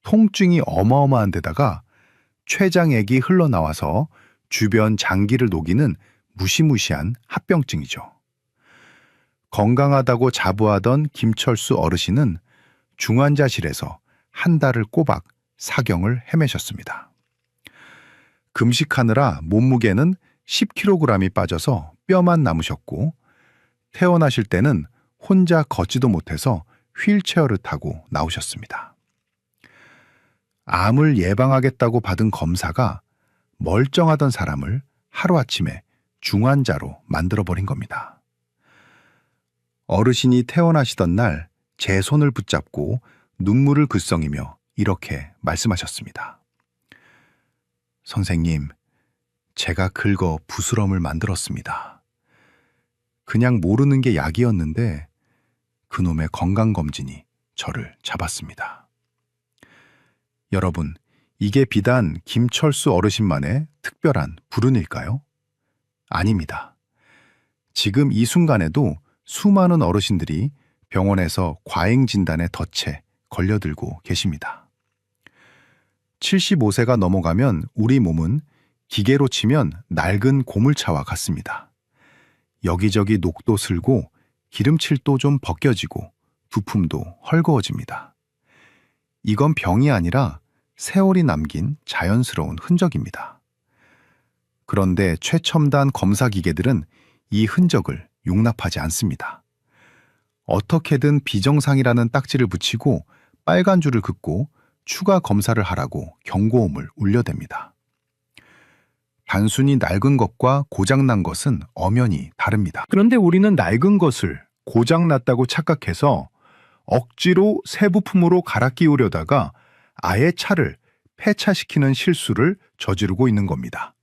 통증이 어마어마한 데다가 췌장액이 흘러나와서 주변 장기를 녹이는 무시무시한 합병증이죠. 건강하다고 자부하던 김철수 어르신은 중환자실에서 한 달을 꼬박 사경을 헤매셨습니다. 금식하느라 몸무게는 10kg이 빠져서 뼈만 남으셨고 태어나실 때는 혼자 걷지도 못해서 휠체어를 타고 나오셨습니다. 암을 예방하겠다고 받은 검사가 멀쩡하던 사람을 하루아침에 중환자로 만들어버린 겁니다. 어르신이 태어나시던 날 제 손을 붙잡고 눈물을 글썽이며 이렇게 말씀하셨습니다. 선생님, 제가 긁어 부스럼을 만들었습니다. 그냥 모르는 게 약이었는데 그놈의 건강검진이 저를 잡았습니다. 여러분, 이게 비단 김철수 어르신만의 특별한 불운일까요? 아닙니다. 지금 이 순간에도 수많은 어르신들이 병원에서 과잉 진단에 덫에 걸려들고 계십니다. 75세가 넘어가면 우리 몸은 기계로 치면 낡은 고물차와 같습니다. 여기저기 녹도 슬고 기름칠도 좀 벗겨지고 부품도 헐거워집니다. 이건 병이 아니라 세월이 남긴 자연스러운 흔적입니다. 그런데 최첨단 검사 기계들은 이 흔적을 용납하지 않습니다. 어떻게든 비정상이라는 딱지를 붙이고 빨간 줄을 긋고 추가 검사를 하라고 경고음을 울려댑니다. 단순히 낡은 것과 고장난 것은 엄연히 다릅니다. 그런데 우리는 낡은 것을 고장났다고 착각해서 억지로 새 부품으로 갈아 끼우려다가 아예 차를 폐차시키는 실수를 저지르고 있는 겁니다.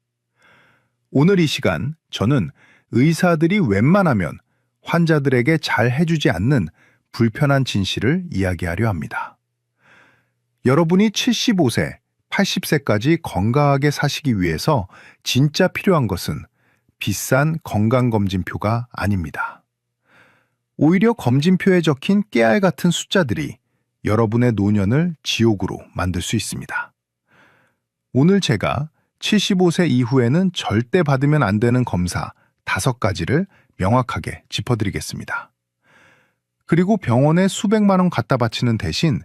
오늘 이 시간 저는 의사들이 웬만하면 환자들에게 잘 해주지 않는 불편한 진실을 이야기하려 합니다. 여러분이 75세, 80세까지 건강하게 사시기 위해서 진짜 필요한 것은 비싼 건강검진표가 아닙니다. 오히려 검진표에 적힌 깨알 같은 숫자들이 여러분의 노년을 지옥으로 만들 수 있습니다. 오늘 제가 75세 이후에는 절대 받으면 안 되는 검사 5가지를 명확하게 짚어드리겠습니다. 그리고 병원에 수백만 원 갖다 바치는 대신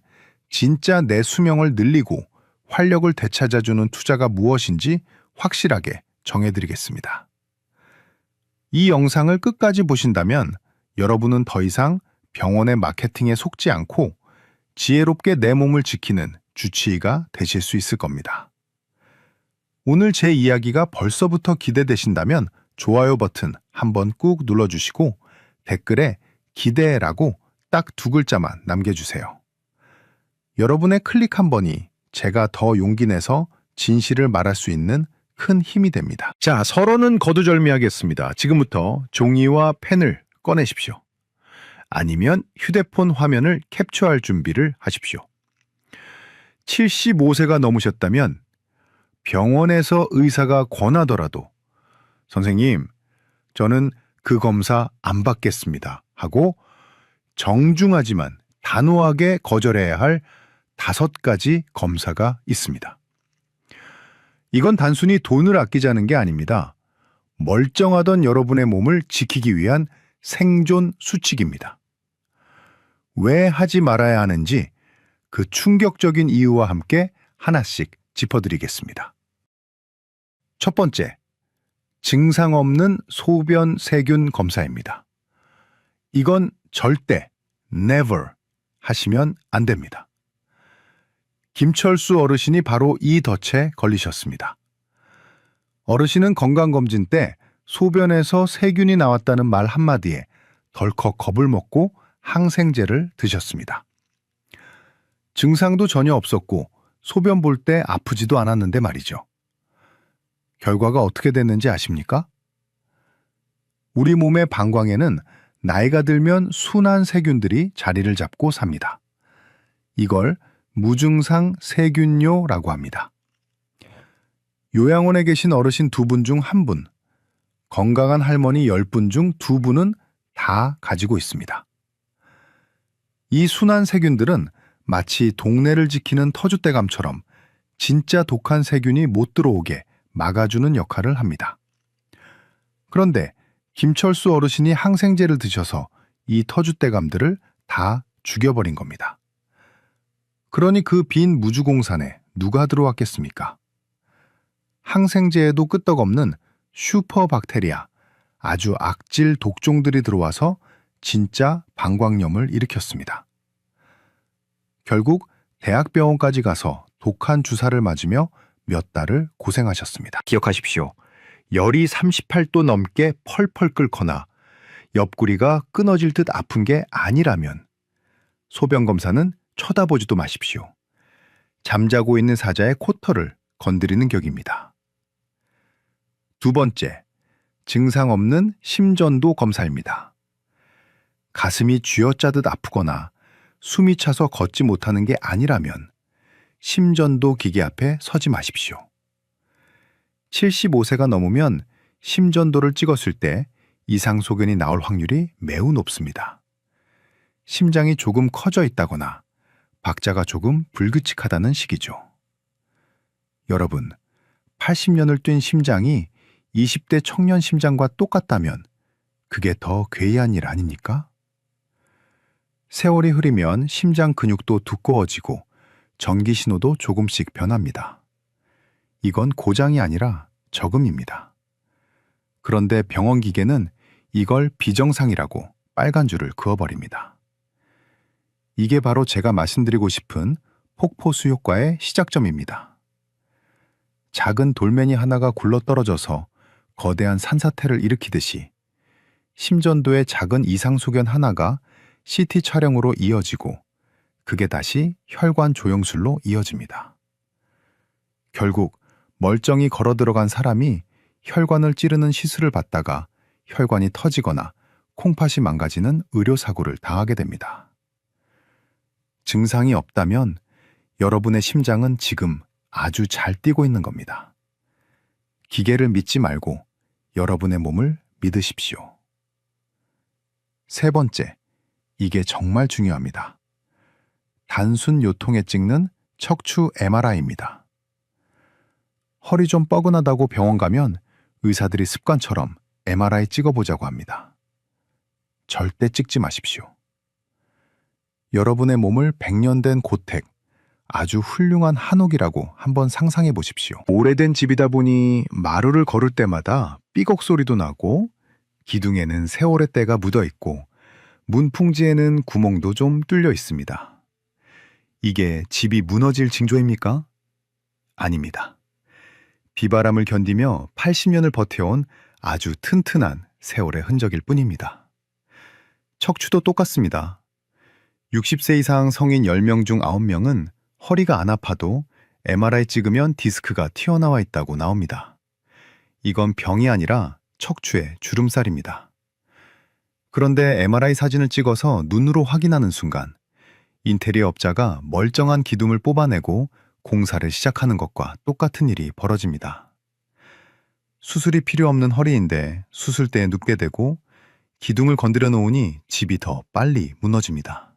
진짜 내 수명을 늘리고 활력을 되찾아주는 투자가 무엇인지 확실하게 정해드리겠습니다. 이 영상을 끝까지 보신다면 여러분은 더 이상 병원의 마케팅에 속지 않고 지혜롭게 내 몸을 지키는 주치의가 되실 수 있을 겁니다. 오늘 제 이야기가 벌써부터 기대되신다면 좋아요 버튼 한번 꾹 눌러주시고 댓글에 기대라고 딱 2글자만 남겨주세요. 여러분의 클릭 한 번이 제가 더 용기 내서 진실을 말할 수 있는 큰 힘이 됩니다. 자, 서론은 거두절미하겠습니다. 지금부터 종이와 펜을 꺼내십시오. 아니면 휴대폰 화면을 캡처할 준비를 하십시오. 75세가 넘으셨다면 병원에서 의사가 권하더라도 선생님, 저는 그 검사 안 받겠습니다 하고 정중하지만 단호하게 거절해야 할 5가지 검사가 있습니다. 이건 단순히 돈을 아끼자는 게 아닙니다. 멀쩡하던 여러분의 몸을 지키기 위한 생존 수칙입니다. 왜 하지 말아야 하는지 그 충격적인 이유와 함께 하나씩 짚어드리겠습니다. 첫 번째, 증상 없는 소변 세균 검사입니다. 이건 절대, never 하시면 안 됩니다. 김철수 어르신이 바로 이 덫에 걸리셨습니다. 어르신은 건강검진 때 소변에서 세균이 나왔다는 말 한마디에 덜컥 겁을 먹고 항생제를 드셨습니다. 증상도 전혀 없었고 소변 볼 때 아프지도 않았는데 말이죠. 결과가 어떻게 됐는지 아십니까? 우리 몸의 방광에는 나이가 들면 순한 세균들이 자리를 잡고 삽니다. 이걸 무증상 세균뇨라고 합니다. 요양원에 계신 어르신 2분 중 1분, 건강한 할머니 10분 중 2분은 다 가지고 있습니다. 이 순한 세균들은 마치 동네를 지키는 터줏대감처럼 진짜 독한 세균이 못 들어오게 막아주는 역할을 합니다. 그런데 김철수 어르신이 항생제를 드셔서 이 터줏대감들을 다 죽여버린 겁니다. 그러니 그 빈 무주공산에 누가 들어왔겠습니까? 항생제에도 끄떡없는 슈퍼박테리아, 아주 악질 독종들이 들어와서 진짜 방광염을 일으켰습니다. 결국 대학병원까지 가서 독한 주사를 맞으며 몇 달을 고생하셨습니다. 기억하십시오. 열이 38도 넘게 펄펄 끓거나 옆구리가 끊어질 듯 아픈 게 아니라면 소변 검사는 쳐다보지도 마십시오. 잠자고 있는 사자의 코털을 건드리는 격입니다. 두 번째, 증상 없는 심전도 검사입니다. 가슴이 쥐어짜듯 아프거나 숨이 차서 걷지 못하는 게 아니라면 심전도 기계 앞에 서지 마십시오. 75세가 넘으면 심전도를 찍었을 때 이상소견이 나올 확률이 매우 높습니다. 심장이 조금 커져 있다거나 박자가 조금 불규칙하다는 식이죠. 여러분, 80년을 뛴 심장이 20대 청년 심장과 똑같다면 그게 더 괴이한 일 아닙니까? 세월이 흐르면 심장 근육도 두꺼워지고 전기 신호도 조금씩 변합니다. 이건 고장이 아니라 저금입니다. 그런데 병원 기계는 이걸 비정상이라고 빨간 줄을 그어버립니다. 이게 바로 제가 말씀드리고 싶은 폭포수 효과의 시작점입니다. 작은 돌멩이 하나가 굴러떨어져서 거대한 산사태를 일으키듯이 심전도의 작은 이상소견 하나가 CT 촬영으로 이어지고 그게 다시 혈관 조영술로 이어집니다. 결국 멀쩡히 걸어 들어간 사람이 혈관을 찌르는 시술을 받다가 혈관이 터지거나 콩팥이 망가지는 의료사고를 당하게 됩니다. 증상이 없다면 여러분의 심장은 지금 아주 잘 뛰고 있는 겁니다. 기계를 믿지 말고 여러분의 몸을 믿으십시오. 세 번째, 이게 정말 중요합니다. 단순 요통에 찍는 척추 MRI입니다. 허리 좀 뻐근하다고 병원 가면 의사들이 습관처럼 MRI 찍어보자고 합니다. 절대 찍지 마십시오. 여러분의 몸을 100년 된 고택, 아주 훌륭한 한옥이라고 한번 상상해 보십시오. 오래된 집이다 보니 마루를 걸을 때마다 삐걱 소리도 나고 기둥에는 세월의 때가 묻어 있고 문풍지에는 구멍도 좀 뚫려 있습니다. 이게 집이 무너질 징조입니까? 아닙니다. 비바람을 견디며 80년을 버텨온 아주 튼튼한 세월의 흔적일 뿐입니다. 척추도 똑같습니다. 60세 이상 성인 10명 중 9명은 허리가 안 아파도 MRI 찍으면 디스크가 튀어나와 있다고 나옵니다. 이건 병이 아니라 척추의 주름살입니다. 그런데 MRI 사진을 찍어서 눈으로 확인하는 순간 인테리어 업자가 멀쩡한 기둥을 뽑아내고 공사를 시작하는 것과 똑같은 일이 벌어집니다. 수술이 필요 없는 허리인데 수술대에 눕게 되고 기둥을 건드려 놓으니 집이 더 빨리 무너집니다.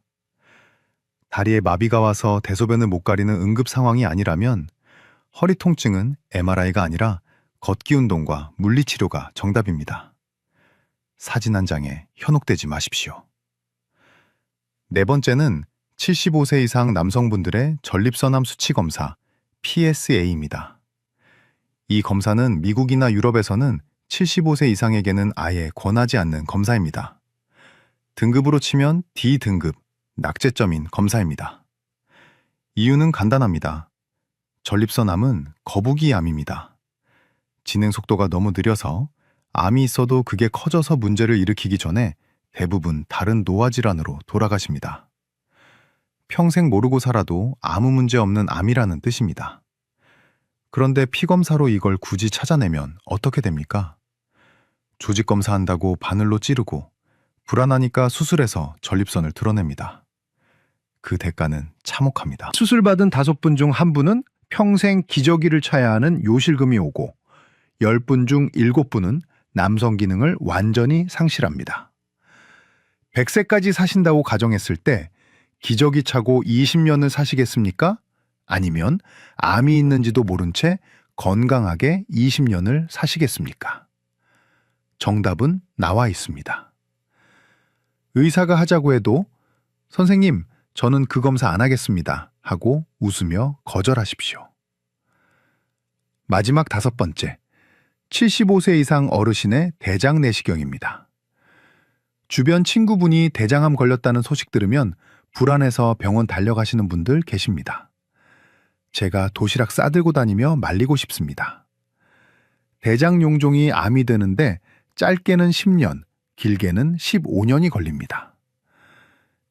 다리에 마비가 와서 대소변을 못 가리는 응급 상황이 아니라면 허리 통증은 MRI가 아니라 걷기 운동과 물리치료가 정답입니다. 사진 한 장에 현혹되지 마십시오. 네 번째는 75세 이상 남성분들의 전립선암 수치 검사 PSA입니다. 이 검사는 미국이나 유럽에서는 75세 이상에게는 아예 권하지 않는 검사입니다. 등급으로 치면 D등급, 낙제점인 검사입니다. 이유는 간단합니다. 전립선암은 거북이암입니다. 진행 속도가 너무 느려서 암이 있어도 그게 커져서 문제를 일으키기 전에 대부분 다른 노화 질환으로 돌아가십니다. 평생 모르고 살아도 아무 문제 없는 암이라는 뜻입니다. 그런데 피검사로 이걸 굳이 찾아내면 어떻게 됩니까? 조직 검사한다고 바늘로 찌르고 불안하니까 수술해서 전립선을 드러냅니다. 그 대가는 참혹합니다. 수술받은 5분 중 1분은 평생 기저귀를 차야 하는 요실금이 오고 10분 중 7분은 남성 기능을 완전히 상실합니다. 100세까지 사신다고 가정했을 때 기저귀 차고 20년을 사시겠습니까? 아니면 암이 있는지도 모른 채 건강하게 20년을 사시겠습니까? 정답은 나와 있습니다. 의사가 하자고 해도 선생님, 저는 그 검사 안 하겠습니다 하고 웃으며 거절하십시오. 마지막 5번째, 75세 이상 어르신의 대장 내시경입니다. 주변 친구분이 대장암 걸렸다는 소식 들으면 불안해서 병원 달려가시는 분들 계십니다. 제가 도시락 싸들고 다니며 말리고 싶습니다. 대장 용종이 암이 되는데 짧게는 10년, 길게는 15년이 걸립니다.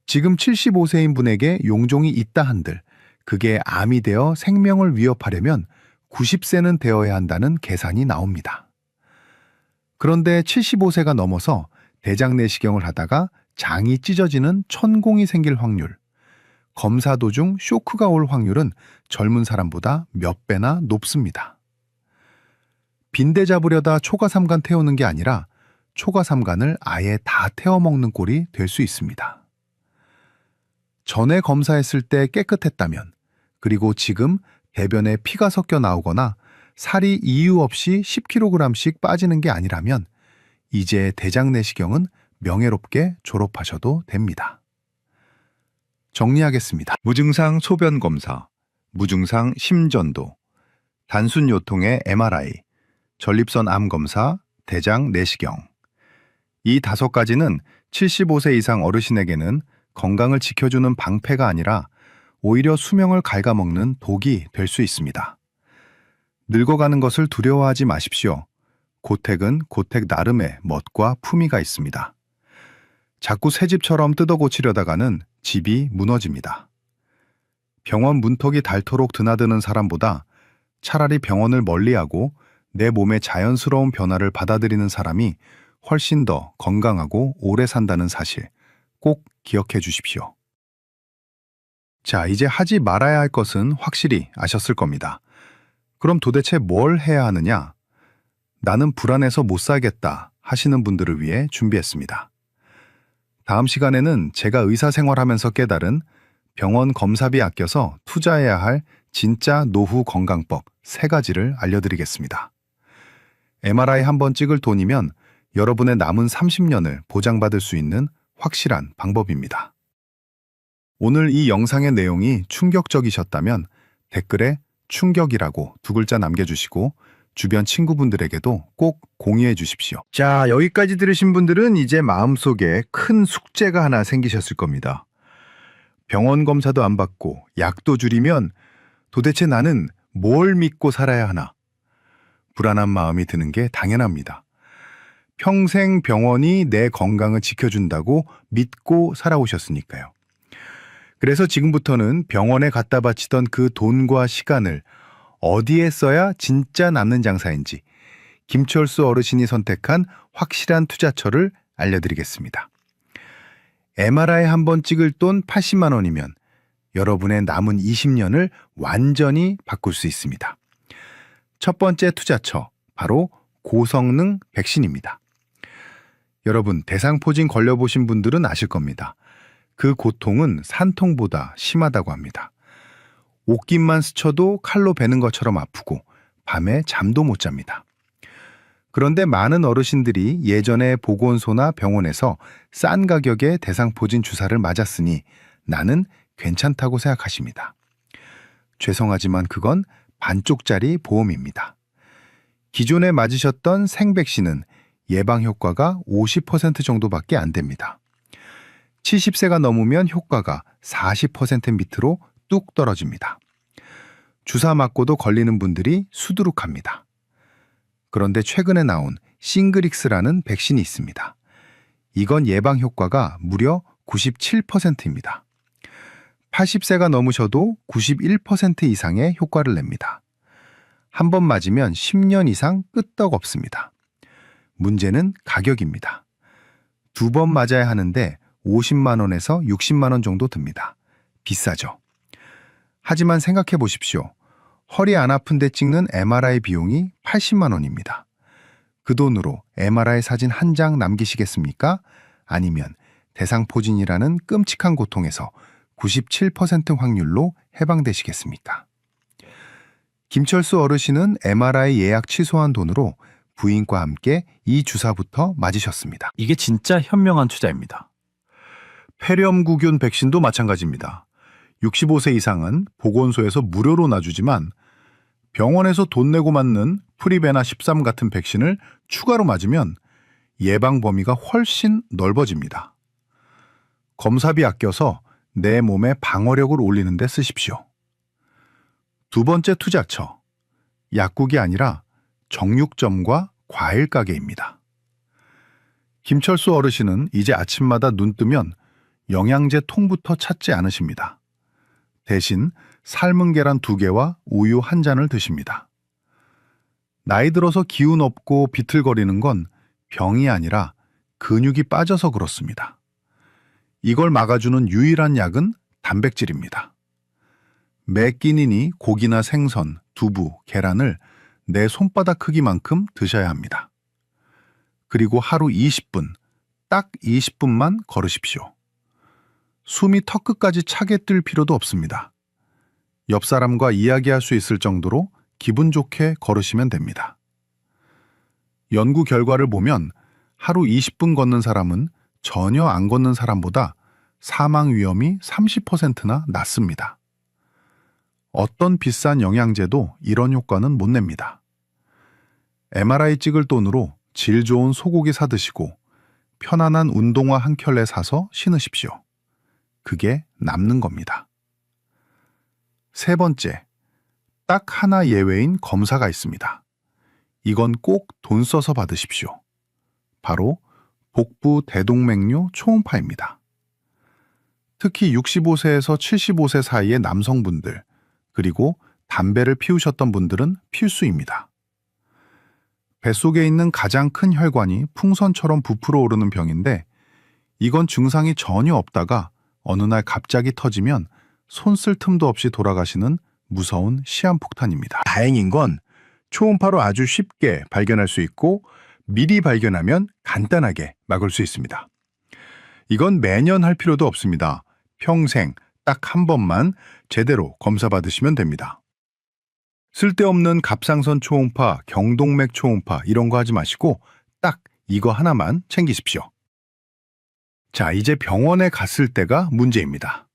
지금 75세인 분에게 용종이 있다 한들 그게 암이 되어 생명을 위협하려면 90세는 되어야 한다는 계산이 나옵니다. 그런데 75세가 넘어서 대장 내시경을 하다가 장이 찢어지는 천공이 생길 확률, 검사 도중 쇼크가 올 확률은 젊은 사람보다 몇 배나 높습니다. 빈대 잡으려다 초가삼간 태우는 게 아니라 초가삼간을 아예 다 태워먹는 꼴이 될 수 있습니다. 전에 검사했을 때 깨끗했다면, 그리고 지금 대변에 피가 섞여 나오거나 살이 이유 없이 10kg씩 빠지는 게 아니라면 이제 대장 내시경은 명예롭게 졸업하셔도 됩니다. 정리하겠습니다. 무증상 소변 검사, 무증상 심전도, 단순 요통의 MRI, 전립선 암 검사, 대장 내시경. 이 5가지는 75세 이상 어르신에게는 건강을 지켜주는 방패가 아니라 오히려 수명을 갉아먹는 독이 될 수 있습니다. 늙어가는 것을 두려워하지 마십시오. 고택은 고택 나름의 멋과 품위가 있습니다. 자꾸 새 집처럼 뜯어 고치려다가는 집이 무너집니다. 병원 문턱이 닳도록 드나드는 사람보다 차라리 병원을 멀리하고 내 몸의 자연스러운 변화를 받아들이는 사람이 훨씬 더 건강하고 오래 산다는 사실 꼭 기억해 주십시오. 자, 이제 하지 말아야 할 것은 확실히 아셨을 겁니다. 그럼 도대체 뭘 해야 하느냐? 나는 불안해서 못 살겠다 하시는 분들을 위해 준비했습니다. 다음 시간에는 제가 의사 생활하면서 깨달은 병원 검사비 아껴서 투자해야 할 진짜 노후 건강법 3가지를 알려드리겠습니다. MRI 한번 찍을 돈이면 여러분의 남은 30년을 보장받을 수 있는 확실한 방법입니다. 오늘 이 영상의 내용이 충격적이셨다면 댓글에 충격이라고 2글자 남겨주시고 주변 친구분들에게도 꼭 공유해 주십시오. 자, 여기까지 들으신 분들은 이제 마음속에 큰 숙제가 하나 생기셨을 겁니다. 병원 검사도 안 받고 약도 줄이면 도대체 나는 뭘 믿고 살아야 하나? 불안한 마음이 드는 게 당연합니다. 평생 병원이 내 건강을 지켜준다고 믿고 살아오셨으니까요. 그래서 지금부터는 병원에 갖다 바치던 그 돈과 시간을 어디에 써야 진짜 남는 장사인지 김철수 어르신이 선택한 확실한 투자처를 알려드리겠습니다. MRI 한번 찍을 돈 80만 원이면 여러분의 남은 20년을 완전히 바꿀 수 있습니다. 첫 번째 투자처, 바로 고성능 백신입니다. 여러분, 대상포진 걸려보신 분들은 아실 겁니다. 그 고통은 산통보다 심하다고 합니다. 옷깃만 스쳐도 칼로 베는 것처럼 아프고 밤에 잠도 못 잡니다. 그런데 많은 어르신들이 예전에 보건소나 병원에서 싼 가격에 대상포진 주사를 맞았으니 나는 괜찮다고 생각하십니다. 죄송하지만 그건 반쪽짜리 보험입니다. 기존에 맞으셨던 생백신은 예방 효과가 50% 정도밖에 안 됩니다. 70세가 넘으면 효과가 40% 밑으로 뚝 떨어집니다. 주사 맞고도 걸리는 분들이 수두룩합니다. 그런데 최근에 나온 싱그릭스라는 백신이 있습니다. 이건 예방 효과가 무려 97%입니다. 80세가 넘으셔도 91% 이상의 효과를 냅니다. 한 번 맞으면 10년 이상 끄떡없습니다. 문제는 가격입니다. 2번 맞아야 하는데 50만 원에서 60만 원 정도 듭니다. 비싸죠. 하지만 생각해 보십시오. 허리 안 아픈데 찍는 MRI 비용이 80만 원입니다. 그 돈으로 MRI 사진 한 장 남기시겠습니까? 아니면 대상포진이라는 끔찍한 고통에서 97% 확률로 해방되시겠습니까? 김철수 어르신은 MRI 예약 취소한 돈으로 부인과 함께 이 주사부터 맞으셨습니다. 이게 진짜 현명한 투자입니다. 폐렴구균 백신도 마찬가지입니다. 65세 이상은 보건소에서 무료로 놔주지만 병원에서 돈 내고 맞는 프리베나 13 같은 백신을 추가로 맞으면 예방 범위가 훨씬 넓어집니다. 검사비 아껴서 내 몸의 방어력을 올리는 데 쓰십시오. 2번째 투자처, 약국이 아니라 정육점과 과일 가게입니다. 김철수 어르신은 이제 아침마다 눈 뜨면 영양제 통부터 찾지 않으십니다. 대신 삶은 계란 2개와 우유 1잔을 드십니다. 나이 들어서 기운 없고 비틀거리는 건 병이 아니라 근육이 빠져서 그렇습니다. 이걸 막아주는 유일한 약은 단백질입니다. 매 끼니니 고기나 생선, 두부, 계란을 내 손바닥 크기만큼 드셔야 합니다. 그리고 하루 20분, 딱 20분만 걸으십시오. 숨이 턱끝까지 차게 뜰 필요도 없습니다. 옆 사람과 이야기할 수 있을 정도로 기분 좋게 걸으시면 됩니다. 연구 결과를 보면 하루 20분 걷는 사람은 전혀 안 걷는 사람보다 사망 위험이 30%나 낮습니다. 어떤 비싼 영양제도 이런 효과는 못 냅니다. MRI 찍을 돈으로 질 좋은 소고기 사드시고 편안한 운동화 한 켤레 사서 신으십시오. 그게 남는 겁니다. 세 번째, 딱 하나 예외인 검사가 있습니다. 이건 꼭 돈 써서 받으십시오. 바로 복부 대동맥류 초음파입니다. 특히 65세에서 75세 사이의 남성분들, 그리고 담배를 피우셨던 분들은 필수입니다. 뱃속에 있는 가장 큰 혈관이 풍선처럼 부풀어 오르는 병인데 이건 증상이 전혀 없다가 어느 날 갑자기 터지면 손 쓸 틈도 없이 돌아가시는 무서운 시한폭탄입니다. 다행인 건 초음파로 아주 쉽게 발견할 수 있고 미리 발견하면 간단하게 막을 수 있습니다. 이건 매년 할 필요도 없습니다. 평생 딱 한 번만 제대로 검사 받으시면 됩니다. 쓸데없는 갑상선 초음파, 경동맥 초음파 이런 거 하지 마시고 딱 이거 하나만 챙기십시오. 자, 이제 병원에 갔을 때가 문제입니다.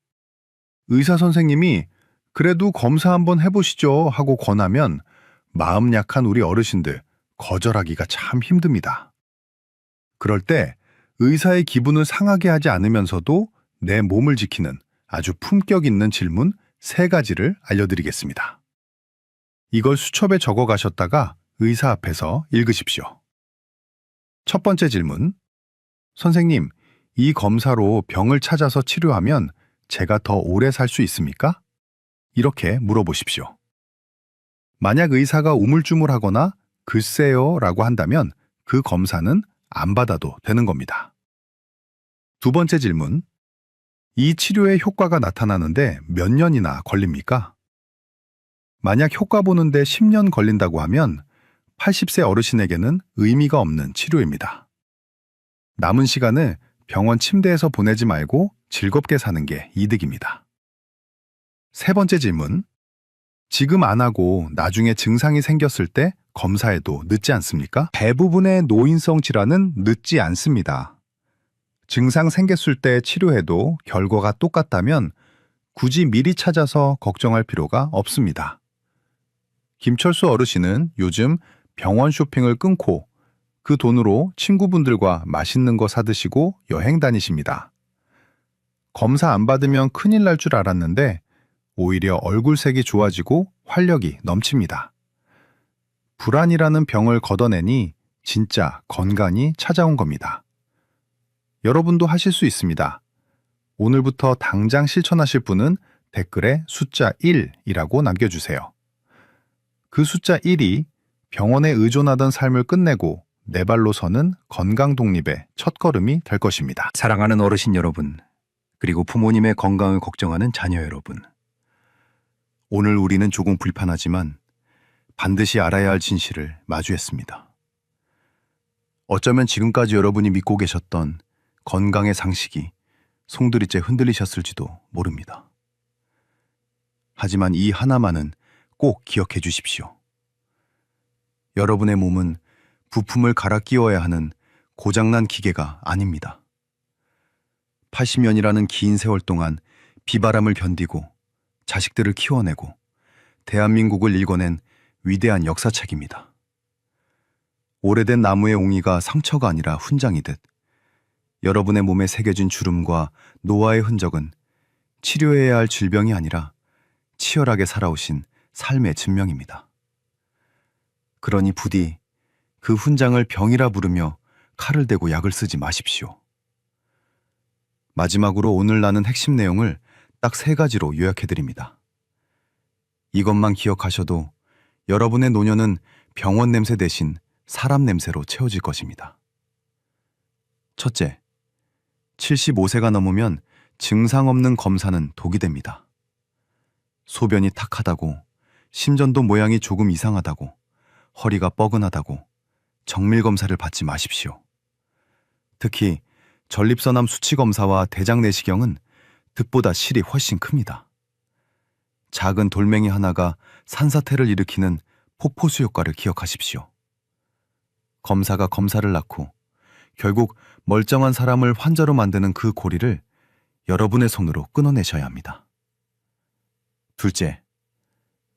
의사 선생님이 그래도 검사 한번 해보시죠 하고 권하면 마음 약한 우리 어르신들 거절하기가 참 힘듭니다. 그럴 때 의사의 기분을 상하게 하지 않으면서도 내 몸을 지키는 아주 품격 있는 질문 3가지를 알려드리겠습니다. 이걸 수첩에 적어 가셨다가 의사 앞에서 읽으십시오. 첫 번째 질문. 선생님, 이 검사로 병을 찾아서 치료하면 제가 더 오래 살 수 있습니까? 이렇게 물어보십시오. 만약 의사가 우물쭈물하거나 글쎄요 라고 한다면 그 검사는 안 받아도 되는 겁니다. 두 번째 질문. 이 치료의 효과가 나타나는데 몇 년이나 걸립니까? 만약 효과 보는데 10년 걸린다고 하면 80세 어르신에게는 의미가 없는 치료입니다. 남은 시간을 병원 침대에서 보내지 말고 즐겁게 사는 게 이득입니다. 세 번째 질문. 지금 안 하고 나중에 증상이 생겼을 때 검사해도 늦지 않습니까? 대부분의 노인성 질환은 늦지 않습니다. 증상 생겼을 때 치료해도 결과가 똑같다면 굳이 미리 찾아서 걱정할 필요가 없습니다. 김철수 어르신은 요즘 병원 쇼핑을 끊고 그 돈으로 친구분들과 맛있는 거 사드시고 여행 다니십니다. 검사 안 받으면 큰일 날 줄 알았는데 오히려 얼굴색이 좋아지고 활력이 넘칩니다. 불안이라는 병을 걷어내니 진짜 건강이 찾아온 겁니다. 여러분도 하실 수 있습니다. 오늘부터 당장 실천하실 분은 댓글에 숫자 1이라고 남겨주세요. 그 숫자 1이 병원에 의존하던 삶을 끝내고 내 발로 서는 건강 독립의 첫걸음이 될 것입니다. 사랑하는 어르신 여러분, 그리고 부모님의 건강을 걱정하는 자녀 여러분. 오늘 우리는 조금 불편하지만 반드시 알아야 할 진실을 마주했습니다. 어쩌면 지금까지 여러분이 믿고 계셨던 건강의 상식이 송두리째 흔들리셨을지도 모릅니다. 하지만 이 하나만은 꼭 기억해 주십시오. 여러분의 몸은 부품을 갈아 끼워야 하는 고장난 기계가 아닙니다. 80년이라는 긴 세월 동안 비바람을 견디고 자식들을 키워내고 대한민국을 일궈낸 위대한 역사책입니다. 오래된 나무의 옹이가 상처가 아니라 훈장이듯 여러분의 몸에 새겨진 주름과 노화의 흔적은 치료해야 할 질병이 아니라 치열하게 살아오신 삶의 증명입니다. 그러니 부디 그 훈장을 병이라 부르며 칼을 대고 약을 쓰지 마십시오. 마지막으로 오늘 나눈 핵심 내용을 딱 3가지로 요약해드립니다. 이것만 기억하셔도 여러분의 노년은 병원 냄새 대신 사람 냄새로 채워질 것입니다. 첫째, 75세가 넘으면 증상 없는 검사는 독이 됩니다. 소변이 탁하다고, 심전도 모양이 조금 이상하다고, 허리가 뻐근하다고 정밀 검사를 받지 마십시오. 특히 전립선암 수치 검사와 대장 내시경은 득보다 실이 훨씬 큽니다. 작은 돌멩이 하나가 산사태를 일으키는 폭포수 효과를 기억하십시오. 검사가 검사를 낳고 결국 멀쩡한 사람을 환자로 만드는 그 고리를 여러분의 손으로 끊어내셔야 합니다. 둘째,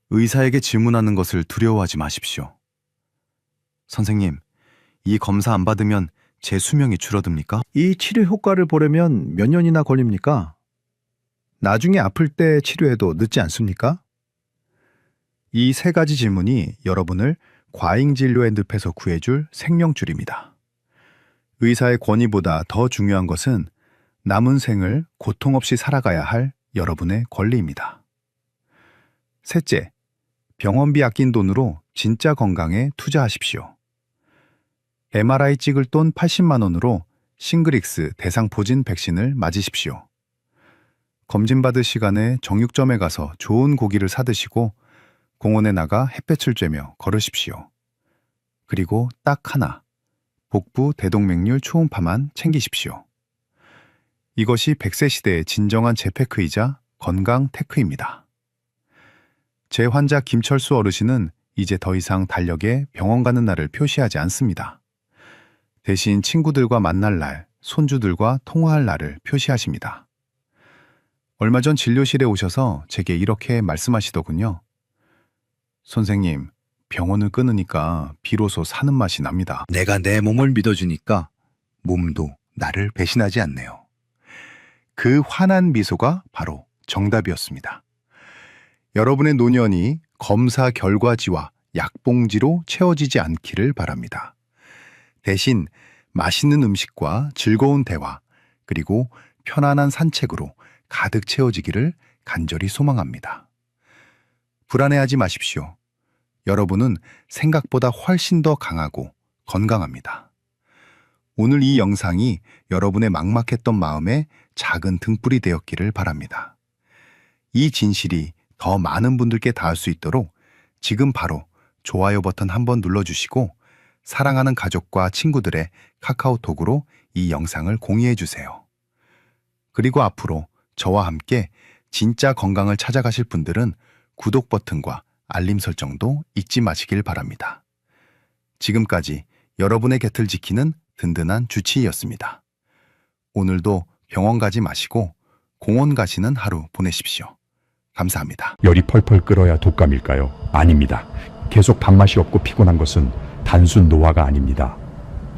의사에게 질문하는 것을 두려워하지 마십시오. 선생님, 이 검사 안 받으면 제 수명이 줄어듭니까? 이 치료 효과를 보려면 몇 년이나 걸립니까? 나중에 아플 때 치료해도 늦지 않습니까? 이 3가지 질문이 여러분을 과잉 진료의 늪에서 구해줄 생명줄입니다. 의사의 권위보다 더 중요한 것은 남은 생을 고통 없이 살아가야 할 여러분의 권리입니다. 셋째, 병원비 아낀 돈으로 진짜 건강에 투자하십시오. MRI 찍을 돈 80만 원으로 싱글릭스 대상포진 백신을 맞으십시오. 검진받을 시간에 정육점에 가서 좋은 고기를 사드시고 공원에 나가 햇볕을 쬐며 걸으십시오. 그리고 딱 하나, 복부 대동맥류 초음파만 챙기십시오. 이것이 100세 시대의 진정한 재테크이자 건강 테크입니다. 제 환자 김철수 어르신은 이제 더 이상 달력에 병원 가는 날을 표시하지 않습니다. 대신 친구들과 만날 날, 손주들과 통화할 날을 표시하십니다. 얼마 전 진료실에 오셔서 제게 이렇게 말씀하시더군요. 선생님, 병원을 끊으니까 비로소 사는 맛이 납니다. 내가 내 몸을 믿어주니까 몸도 나를 배신하지 않네요. 그 환한 미소가 바로 정답이었습니다. 여러분의 노년이 검사 결과지와 약봉지로 채워지지 않기를 바랍니다. 대신 맛있는 음식과 즐거운 대화, 그리고 편안한 산책으로 가득 채워지기를 간절히 소망합니다. 불안해하지 마십시오. 여러분은 생각보다 훨씬 더 강하고 건강합니다. 오늘 이 영상이 여러분의 막막했던 마음에 작은 등불이 되었기를 바랍니다. 이 진실이 더 많은 분들께 닿을 수 있도록 지금 바로 좋아요 버튼 한번 눌러주시고 사랑하는 가족과 친구들의 카카오톡으로 이 영상을 공유해 주세요. 그리고 앞으로 저와 함께 진짜 건강을 찾아가실 분들은 구독 버튼과 알림 설정도 잊지 마시길 바랍니다. 지금까지 여러분의 곁을 지키는 든든한 주치의였습니다. 오늘도 병원 가지 마시고 공원 가시는 하루 보내십시오. 감사합니다. 열이 펄펄 끓어야 독감일까요? 아닙니다. 계속 밥맛이 없고 피곤한 것은 단순 노화가 아닙니다.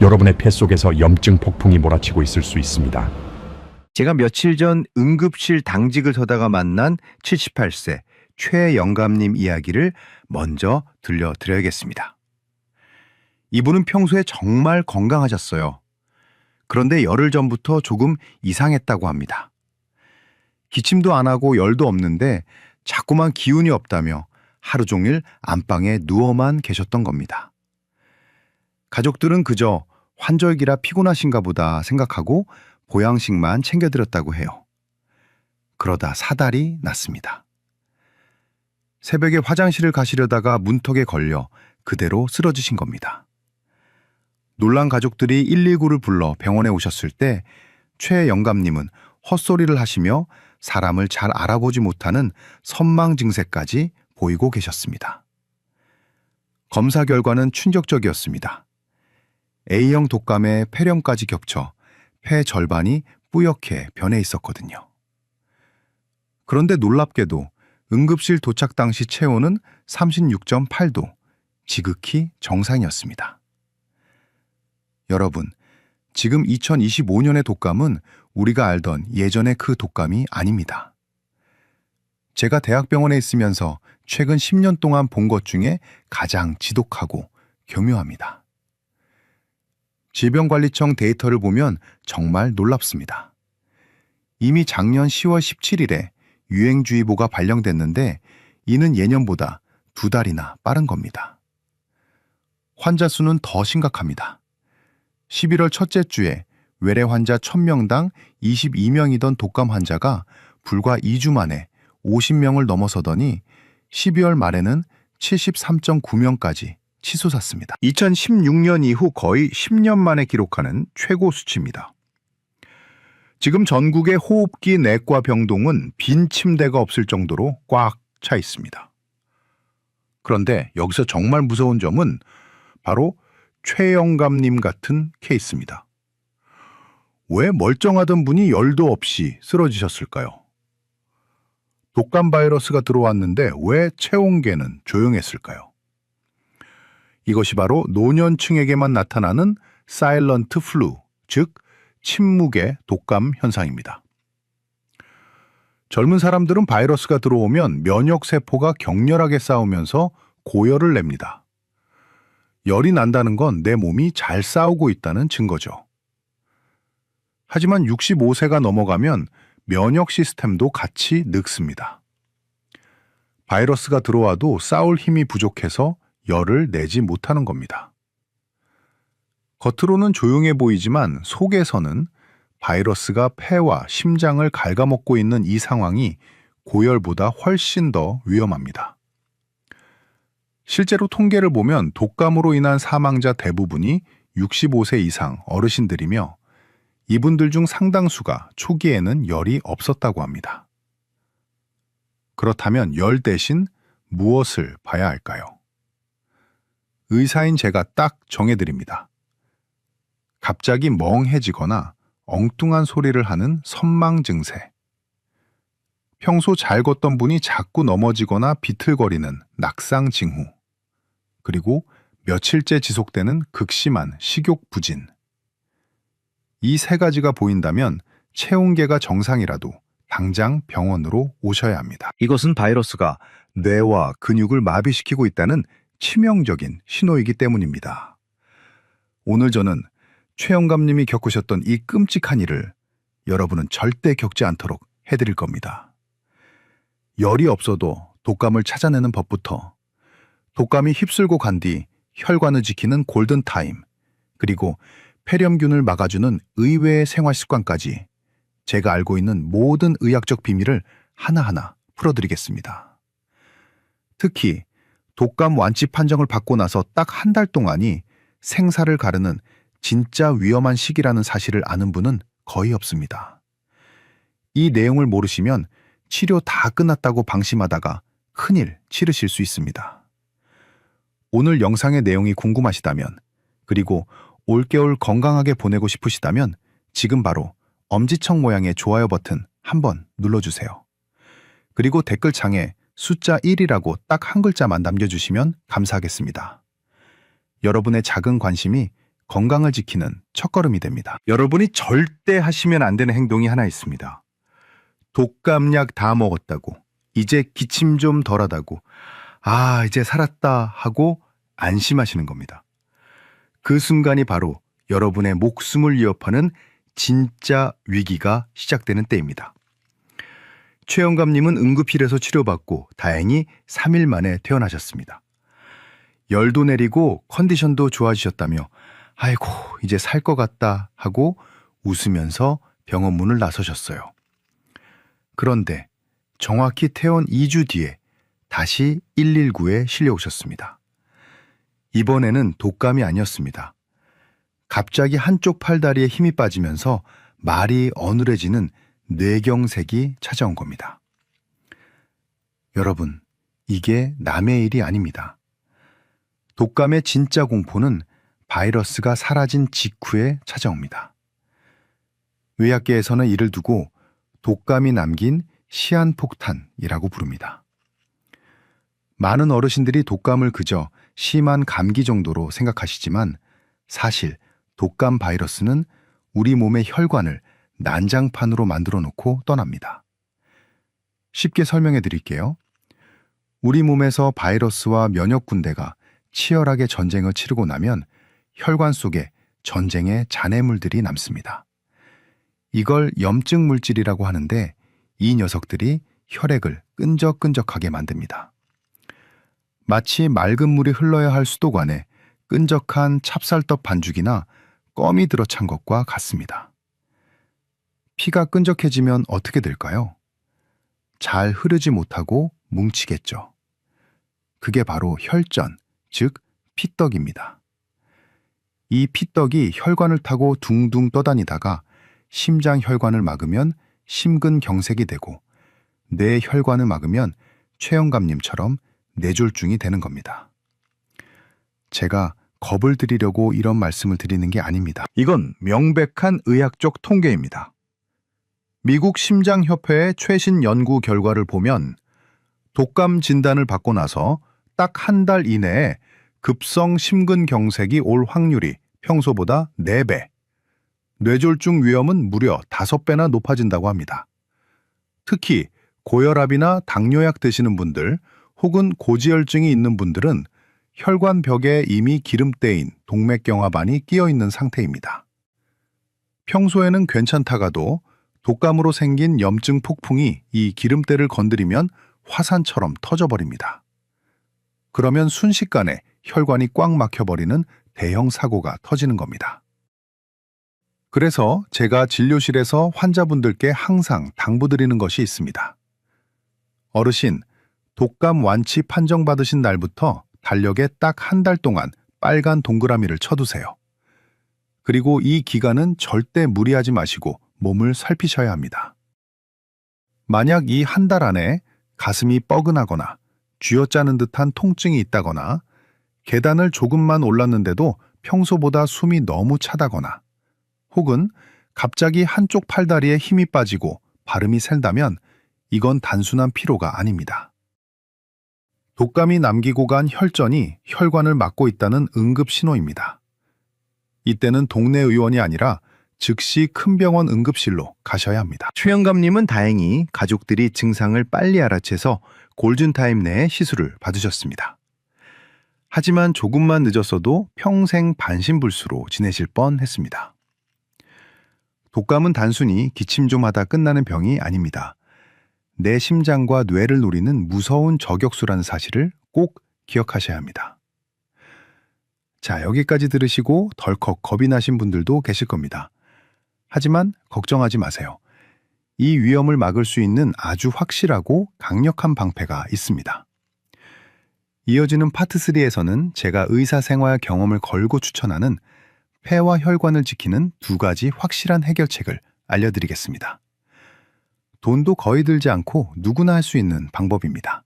여러분의 폐 속에서 염증 폭풍이 몰아치고 있을 수 있습니다. 제가 며칠 전 응급실 당직을 서다가 만난 78세 최영감님 이야기를 먼저 들려드려야겠습니다. 이분은 평소에 정말 건강하셨어요. 그런데 열흘 전부터 조금 이상했다고 합니다. 기침도 안 하고 열도 없는데 자꾸만 기운이 없다며 하루 종일 안방에 누워만 계셨던 겁니다. 가족들은 그저 환절기라 피곤하신가 보다 생각하고 보양식만 챙겨드렸다고 해요. 그러다 사달이 났습니다. 새벽에 화장실을 가시려다가 문턱에 걸려 그대로 쓰러지신 겁니다. 놀란 가족들이 119를 불러 병원에 오셨을 때 최영감님은 헛소리를 하시며 사람을 잘 알아보지 못하는 선망 증세까지 보이고 계셨습니다. 검사 결과는 충격적이었습니다. A형 독감에 폐렴까지 겹쳐 폐 절반이 뿌옇게 변해 있었거든요. 그런데 놀랍게도 응급실 도착 당시 체온은 36.8도, 지극히 정상이었습니다. 여러분, 지금 2025년의 독감은 우리가 알던 예전의 그 독감이 아닙니다. 제가 대학병원에 있으면서 최근 10년 동안 본 것 중에 가장 지독하고 교묘합니다. 질병관리청 데이터를 보면 정말 놀랍습니다. 이미 작년 10월 17일에 유행주의보가 발령됐는데 이는 예년보다 2달이나 빠른 겁니다. 환자 수는 더 심각합니다. 11월 첫째 주에 외래 환자 1000명당 22명이던 독감 환자가 불과 2주 만에 50명을 넘어서더니 12월 말에는 73.9명까지 치솟았습니다. 2016년 이후 거의 10년 만에 기록하는 최고 수치입니다. 지금 전국의 호흡기 내과 병동은 빈 침대가 없을 정도로 꽉 차 있습니다. 그런데 여기서 정말 무서운 점은 바로 최영감님 같은 케이스입니다. 왜 멀쩡하던 분이 열도 없이 쓰러지셨을까요? 독감 바이러스가 들어왔는데 왜 체온계는 조용했을까요? 이것이 바로 노년층에게만 나타나는 사일런트 플루, 즉 침묵의 독감 현상입니다. 젊은 사람들은 바이러스가 들어오면 면역세포가 격렬하게 싸우면서 고열을 냅니다. 열이 난다는 건 내 몸이 잘 싸우고 있다는 증거죠. 하지만 65세가 넘어가면 면역 시스템도 같이 늙습니다. 바이러스가 들어와도 싸울 힘이 부족해서 열을 내지 못하는 겁니다. 겉으로는 조용해 보이지만 속에서는 바이러스가 폐와 심장을 갉아먹고 있는 이 상황이 고열보다 훨씬 더 위험합니다. 실제로 통계를 보면 독감으로 인한 사망자 대부분이 65세 이상 어르신들이며 이분들 중 상당수가 초기에는 열이 없었다고 합니다. 그렇다면 열 대신 무엇을 봐야 할까요? 의사인 제가 딱 정해드립니다. 갑자기 멍해지거나 엉뚱한 소리를 하는 선망 증세, 평소 잘 걷던 분이 자꾸 넘어지거나 비틀거리는 낙상 징후, 그리고 며칠째 지속되는 극심한 식욕 부진. 이 세 가지가 보인다면 체온계가 정상이라도 당장 병원으로 오셔야 합니다. 이것은 바이러스가 뇌와 근육을 마비시키고 있다는 치명적인 신호이기 때문입니다. 오늘 저는 최영감님이 겪으셨던 이 끔찍한 일을 여러분은 절대 겪지 않도록 해드릴 겁니다. 열이 없어도 독감을 찾아내는 법부터, 독감이 휩쓸고 간 뒤 혈관을 지키는 골든타임, 그리고 폐렴균을 막아주는 의외의 생활습관까지 제가 알고 있는 모든 의학적 비밀을 하나하나 풀어드리겠습니다. 특히 독감 완치 판정을 받고 나서 딱 한 달 동안이 생사를 가르는 진짜 위험한 시기라는 사실을 아는 분은 거의 없습니다. 이 내용을 모르시면 치료 다 끝났다고 방심하다가 큰일 치르실 수 있습니다. 오늘 영상의 내용이 궁금하시다면, 그리고 올겨울 건강하게 보내고 싶으시다면 지금 바로 엄지척 모양의 좋아요 버튼 한번 눌러주세요. 그리고 댓글창에 숫자 1이라고 딱 한 글자만 남겨주시면 감사하겠습니다. 여러분의 작은 관심이 건강을 지키는 첫걸음이 됩니다. 여러분이 절대 하시면 안 되는 행동이 하나 있습니다. 독감약 다 먹었다고, 이제 기침 좀 덜하다고, 아, 이제 살았다 하고 안심하시는 겁니다. 그 순간이 바로 여러분의 목숨을 위협하는 진짜 위기가 시작되는 때입니다. 최영감님은 응급실에서 치료받고 다행히 3일 만에 퇴원하셨습니다. 열도 내리고 컨디션도 좋아지셨다며 아이고 이제 살 것 같다 하고 웃으면서 병원 문을 나서셨어요. 그런데 정확히 퇴원 2주 뒤에 다시 119에 실려오셨습니다. 이번에는 독감이 아니었습니다. 갑자기 한쪽 팔다리에 힘이 빠지면서 말이 어눌해지는 뇌경색이 찾아온 겁니다. 여러분, 이게 남의 일이 아닙니다. 독감의 진짜 공포는 바이러스가 사라진 직후에 찾아옵니다. 의학계에서는 이를 두고 독감이 남긴 시한폭탄이라고 부릅니다. 많은 어르신들이 독감을 그저 심한 감기 정도로 생각하시지만 사실 독감 바이러스는 우리 몸의 혈관을 난장판으로 만들어 놓고 떠납니다. 쉽게 설명해 드릴게요. 우리 몸에서 바이러스와 면역 군대가 치열하게 전쟁을 치르고 나면 혈관 속에 전쟁의 잔해물들이 남습니다. 이걸 염증 물질이라고 하는데 이 녀석들이 혈액을 끈적끈적하게 만듭니다. 마치 맑은 물이 흘러야 할 수도관에 끈적한 찹쌀떡 반죽이나 껌이 들어찬 것과 같습니다. 피가 끈적해지면 어떻게 될까요? 잘 흐르지 못하고 뭉치겠죠. 그게 바로 혈전, 즉 피떡입니다. 이 피떡이 혈관을 타고 둥둥 떠다니다가 심장 혈관을 막으면 심근경색이 되고 뇌 혈관을 막으면 최영감님처럼 뇌졸중이 되는 겁니다. 제가 겁을 드리려고 이런 말씀을 드리는 게 아닙니다. 이건 명백한 의학적 통계입니다. 미국 심장협회의 최신 연구 결과를 보면 독감 진단을 받고 나서 딱 한 달 이내에 급성 심근경색이 올 확률이 평소보다 4배, 뇌졸중 위험은 무려 5배나 높아진다고 합니다. 특히 고혈압이나 당뇨약 드시는 분들 혹은 고지혈증이 있는 분들은 혈관 벽에 이미 기름때인 동맥경화반이 끼어 있는 상태입니다. 평소에는 괜찮다가도 독감으로 생긴 염증 폭풍이 이 기름때를 건드리면 화산처럼 터져버립니다. 그러면 순식간에 혈관이 꽉 막혀버리는 대형 사고가 터지는 겁니다. 그래서 제가 진료실에서 환자분들께 항상 당부드리는 것이 있습니다. 어르신, 독감 완치 판정받으신 날부터 달력에 딱 한 달 동안 빨간 동그라미를 쳐두세요. 그리고 이 기간은 절대 무리하지 마시고 몸을 살피셔야 합니다. 만약 이 한 달 안에 가슴이 뻐근하거나 쥐어짜는 듯한 통증이 있다거나 계단을 조금만 올랐는데도 평소보다 숨이 너무 차다거나 혹은 갑자기 한쪽 팔다리에 힘이 빠지고 발음이 샌다면 이건 단순한 피로가 아닙니다. 독감이 남기고 간 혈전이 혈관을 막고 있다는 응급 신호입니다. 이때는 동네 의원이 아니라 즉시 큰 병원 응급실로 가셔야 합니다. 최영감님은 다행히 가족들이 증상을 빨리 알아채서 골든타임 내에 시술을 받으셨습니다. 하지만 조금만 늦었어도 평생 반신불수로 지내실 뻔했습니다. 독감은 단순히 기침 좀 하다 끝나는 병이 아닙니다. 내 심장과 뇌를 노리는 무서운 저격수라는 사실을 꼭 기억하셔야 합니다. 자, 여기까지 들으시고 덜컥 겁이 나신 분들도 계실 겁니다. 하지만 걱정하지 마세요. 이 위험을 막을 수 있는 아주 확실하고 강력한 방패가 있습니다. 이어지는 파트 3에서는 제가 의사생활 경험을 걸고 추천하는 폐와 혈관을 지키는 2가지 확실한 해결책을 알려드리겠습니다. 돈도 거의 들지 않고 누구나 할 수 있는 방법입니다.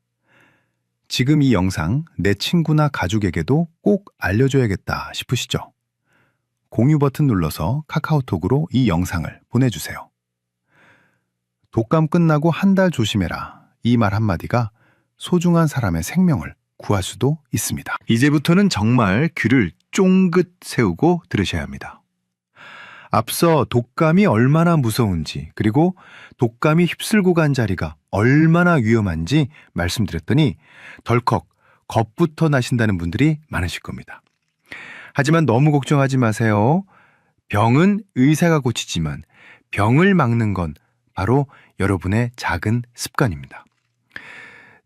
지금 이 영상 내 친구나 가족에게도 꼭 알려줘야겠다 싶으시죠? 공유 버튼 눌러서 카카오톡으로 이 영상을 보내주세요. 독감 끝나고 한 달 조심해라. 이 말 한마디가 소중한 사람의 생명을 구할 수도 있습니다. 이제부터는 정말 귀를 쫑긋 세우고 들으셔야 합니다. 앞서 독감이 얼마나 무서운지 그리고 독감이 휩쓸고 간 자리가 얼마나 위험한지 말씀드렸더니 덜컥 겁부터 나신다는 분들이 많으실 겁니다. 하지만 너무 걱정하지 마세요. 병은 의사가 고치지만 병을 막는 건 바로 여러분의 작은 습관입니다.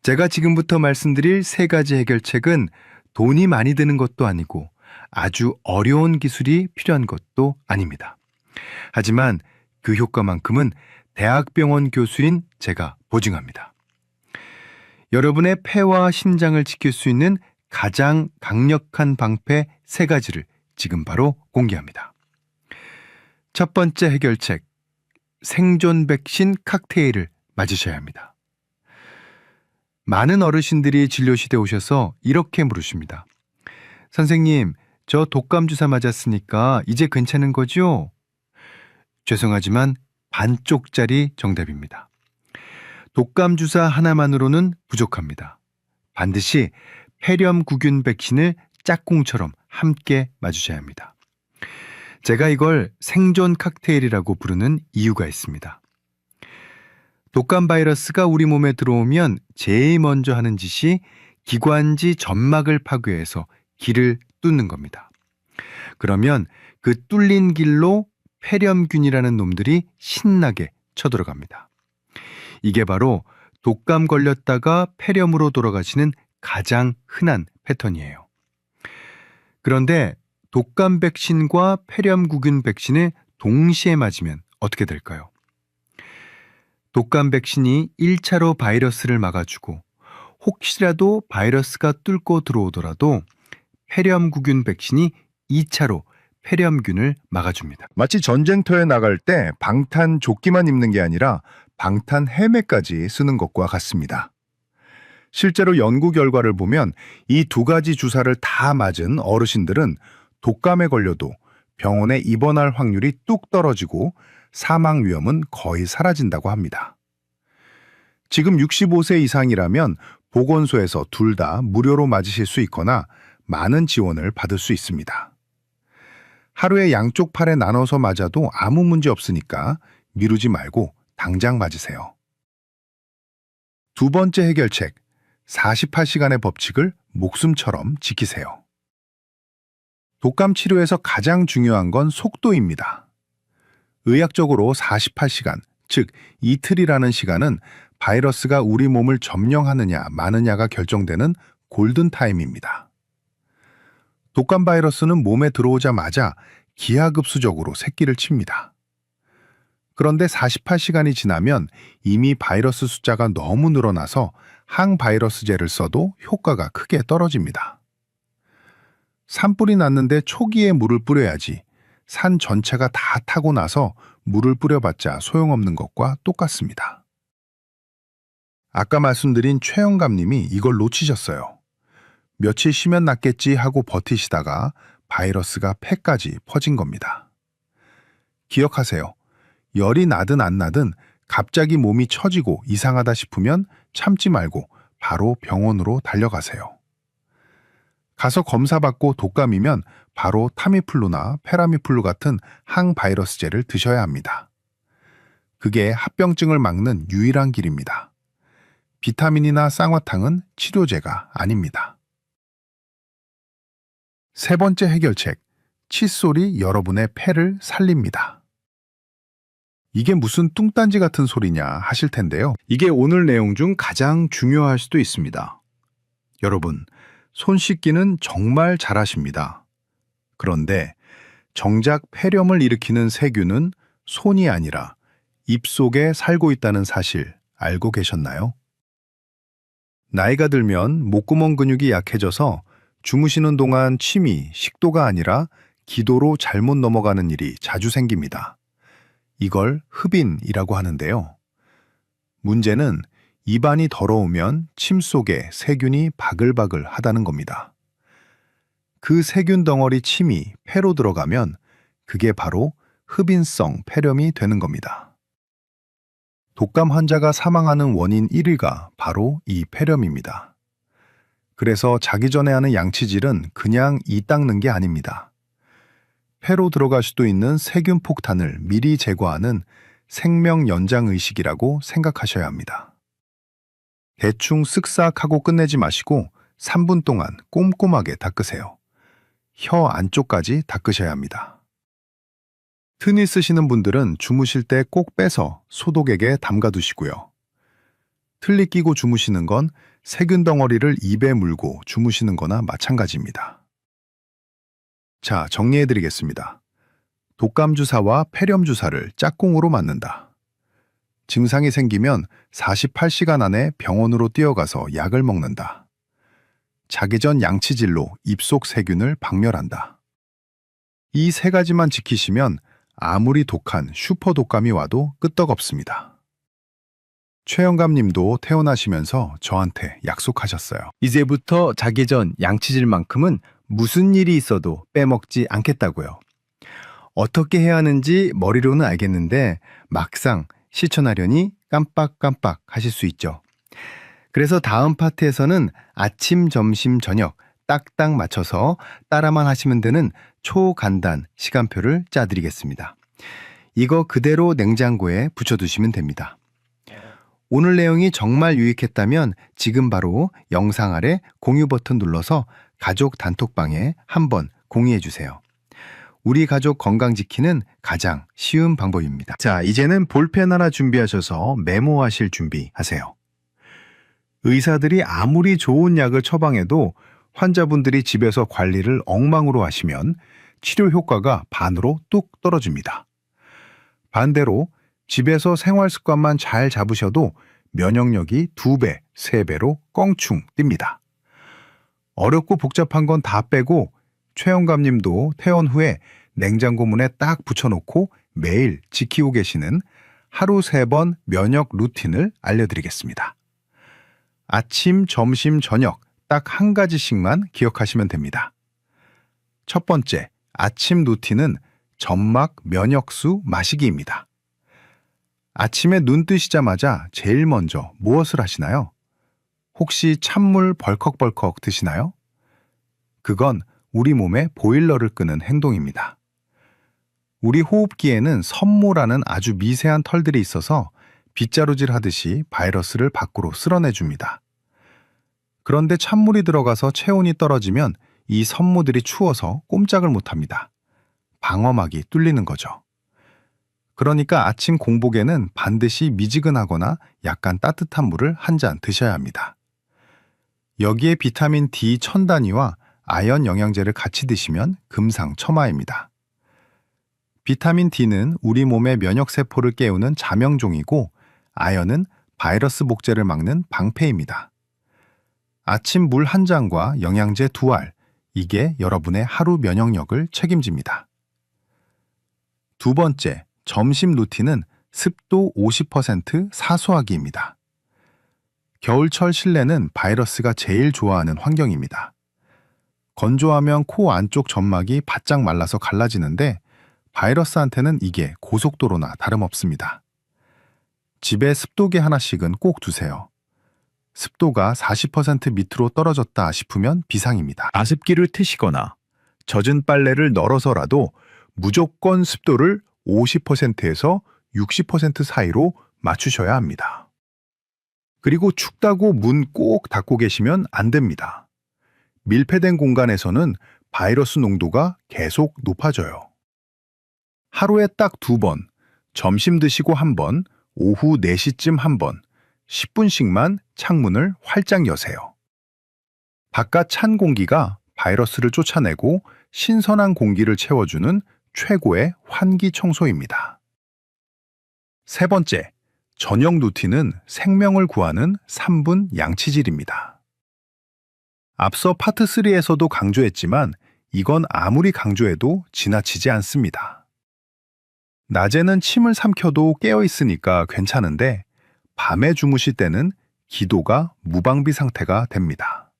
제가 지금부터 말씀드릴 3가지 해결책은 돈이 많이 드는 것도 아니고 아주 어려운 기술이 필요한 것도 아닙니다. 하지만 그 효과만큼은 대학병원 교수인 제가 보증합니다. 여러분의 폐와 심장을 지킬 수 있는 가장 강력한 방패 3가지를 지금 바로 공개합니다. 첫 번째 해결책, 생존 백신 칵테일을 맞으셔야 합니다. 많은 어르신들이 진료실에 오셔서 이렇게 물으십니다. 선생님, 저 독감 주사 맞았으니까 이제 괜찮은 거죠? 죄송하지만 반쪽짜리 정답입니다. 독감 주사 하나만으로는 부족합니다. 반드시 폐렴구균 백신을 짝꿍처럼 함께 맞으셔야 합니다. 제가 이걸 생존 칵테일이라고 부르는 이유가 있습니다. 독감 바이러스가 우리 몸에 들어오면 제일 먼저 하는 짓이 기관지 점막을 파괴해서 길을 뚫는 겁니다. 그러면 그 뚫린 길로 폐렴균이라는 놈들이 신나게 쳐들어갑니다. 이게 바로 독감 걸렸다가 폐렴으로 돌아가시는 가장 흔한 패턴이에요. 그런데 독감 백신과 폐렴구균 백신을 동시에 맞으면 어떻게 될까요? 독감 백신이 1차로 바이러스를 막아주고 혹시라도 바이러스가 뚫고 들어오더라도 폐렴구균 백신이 2차로 폐렴균을 막아줍니다. 마치 전쟁터에 나갈 때 방탄 조끼만 입는 게 아니라 방탄 헬멧까지 쓰는 것과 같습니다. 실제로 연구 결과를 보면 이 두 가지 주사를 다 맞은 어르신들은 독감에 걸려도 병원에 입원할 확률이 뚝 떨어지고 사망 위험은 거의 사라진다고 합니다. 지금 65세 이상이라면 보건소에서 둘 다 무료로 맞으실 수 있거나 많은 지원을 받을 수 있습니다. 하루에 양쪽 팔에 나눠서 맞아도 아무 문제 없으니까 미루지 말고 당장 맞으세요. 두 번째 해결책, 48시간의 법칙을 목숨처럼 지키세요. 독감 치료에서 가장 중요한 건 속도입니다. 의학적으로 48시간, 즉 이틀이라는 시간은 바이러스가 우리 몸을 점령하느냐 마느냐가 결정되는 골든타임입니다. 독감 바이러스는 몸에 들어오자마자 기하급수적으로 새끼를 칩니다. 그런데 48시간이 지나면 이미 바이러스 숫자가 너무 늘어나서 항바이러스제를 써도 효과가 크게 떨어집니다. 산불이 났는데 초기에 물을 뿌려야지 산 전체가 다 타고 나서 물을 뿌려봤자 소용없는 것과 똑같습니다. 아까 말씀드린 최영감님이 이걸 놓치셨어요. 며칠 쉬면 낫겠지 하고 버티시다가 바이러스가 폐까지 퍼진 겁니다. 기억하세요. 열이 나든 안 나든 갑자기 몸이 처지고 이상하다 싶으면 참지 말고 바로 병원으로 달려가세요. 가서 검사받고 독감이면 바로 타미플루나 페라미플루 같은 항바이러스제를 드셔야 합니다. 그게 합병증을 막는 유일한 길입니다. 비타민이나 쌍화탕은 치료제가 아닙니다. 세 번째 해결책, 칫솔이 여러분의 폐를 살립니다. 이게 무슨 뚱딴지 같은 소리냐 하실 텐데요. 이게 오늘 내용 중 가장 중요할 수도 있습니다. 여러분, 손 씻기는 정말 잘하십니다. 그런데 정작 폐렴을 일으키는 세균은 손이 아니라 입 속에 살고 있다는 사실 알고 계셨나요? 나이가 들면 목구멍 근육이 약해져서 주무시는 동안 침이 식도가 아니라 기도로 잘못 넘어가는 일이 자주 생깁니다. 이걸 흡인이라고 하는데요. 문제는 입안이 더러우면 침 속에 세균이 바글바글 하다는 겁니다. 그 세균 덩어리 침이 폐로 들어가면 그게 바로 흡인성 폐렴이 되는 겁니다. 독감 환자가 사망하는 원인 1위가 바로 이 폐렴입니다. 그래서 자기 전에 하는 양치질은 그냥 이 닦는 게 아닙니다. 폐로 들어갈 수도 있는 세균 폭탄을 미리 제거하는 생명 연장 의식이라고 생각하셔야 합니다. 대충 쓱싹 하고 끝내지 마시고 3분 동안 꼼꼼하게 닦으세요. 혀 안쪽까지 닦으셔야 합니다. 튼이 쓰시는 분들은 주무실 때 꼭 빼서 소독액에 담가두시고요. 틀니 끼고 주무시는 건 세균 덩어리를 입에 물고 주무시는 거나 마찬가지입니다. 자, 정리해드리겠습니다. 독감 주사와 폐렴 주사를 짝꿍으로 맞는다. 증상이 생기면 48시간 안에 병원으로 뛰어가서 약을 먹는다. 자기 전 양치질로 입속 세균을 박멸한다. 이 세 가지만 지키시면 아무리 독한 슈퍼 독감이 와도 끄떡없습니다. 최영감 님도 태어나시면서 저한테 약속하셨어요. 이제부터 자기 전 양치질만큼은 무슨 일이 있어도 빼먹지 않겠다고요. 어떻게 해야 하는지 머리로는 알겠는데 막상 실천하려니 깜빡깜빡 하실 수 있죠. 그래서 다음 파트에서는 아침, 점심, 저녁 딱딱 맞춰서 따라만 하시면 되는 초간단 시간표를 짜드리겠습니다. 이거 그대로 냉장고에 붙여두시면 됩니다. 오늘 내용이 정말 유익했다면 지금 바로 영상 아래 공유 버튼 눌러서 가족 단톡방에 한번 공유해 주세요. 우리 가족 건강 지키는 가장 쉬운 방법입니다. 자, 이제는 볼펜 하나 준비하셔서 메모하실 준비하세요. 의사들이 아무리 좋은 약을 처방해도 환자분들이 집에서 관리를 엉망으로 하시면 치료 효과가 반으로 뚝 떨어집니다. 반대로 집에서 생활 습관만 잘 잡으셔도 면역력이 2배, 3배로 껑충 뜁니다. 어렵고 복잡한 건 다 빼고 최영감님도 퇴원 후에 냉장고 문에 딱 붙여놓고 매일 지키고 계시는 하루 3번 면역 루틴을 알려드리겠습니다. 아침, 점심, 저녁 딱 한 가지씩만 기억하시면 됩니다. 첫 번째, 아침 루틴은 점막 면역수 마시기입니다. 아침에 눈 뜨시자마자 제일 먼저 무엇을 하시나요? 혹시 찬물 벌컥벌컥 드시나요? 그건 우리 몸의 보일러를 끄는 행동입니다. 우리 호흡기에는 섬모라는 아주 미세한 털들이 있어서 빗자루질 하듯이 바이러스를 밖으로 쓸어내줍니다. 그런데 찬물이 들어가서 체온이 떨어지면 이 섬모들이 추워서 꼼짝을 못합니다. 방어막이 뚫리는 거죠. 그러니까 아침 공복에는 반드시 미지근하거나 약간 따뜻한 물을 한 잔 드셔야 합니다. 여기에 비타민 D 1000단위와 아연 영양제를 같이 드시면 금상첨화입니다. 비타민 D는 우리 몸의 면역세포를 깨우는 자명종이고 아연은 바이러스 복제를 막는 방패입니다. 아침 물 한 잔과 영양제 2알, 이게 여러분의 하루 면역력을 책임집니다. 두 번째, 점심 루틴은 습도 50% 사수하기입니다. 겨울철 실내는 바이러스가 제일 좋아하는 환경입니다. 건조하면 코 안쪽 점막이 바짝 말라서 갈라지는데 바이러스한테는 이게 고속도로나 다름없습니다. 집에 습도계 하나씩은 꼭 두세요. 습도가 40% 밑으로 떨어졌다 싶으면 비상입니다. 가습기를 트시거나 젖은 빨래를 널어서라도 무조건 습도를 50%에서 60% 사이로 맞추셔야 합니다. 그리고 춥다고 문 꼭 닫고 계시면 안 됩니다. 밀폐된 공간에서는 바이러스 농도가 계속 높아져요. 하루에 딱 2번, 점심 드시고 1번, 오후 4시쯤 1번, 10분씩만 창문을 활짝 여세요. 바깥 찬 공기가 바이러스를 쫓아내고 신선한 공기를 채워주는 최고의 환기 청소입니다. 세 번째, 저녁 루틴은 생명을 구하는 3분 양치질입니다. 앞서 파트 3에서도 강조했지만 이건 아무리 강조해도 지나치지 않습니다. 낮에는 침을 삼켜도 깨어 있으니까 괜찮은데 밤에 주무실 때는 기도가 무방비 상태가 됩니다.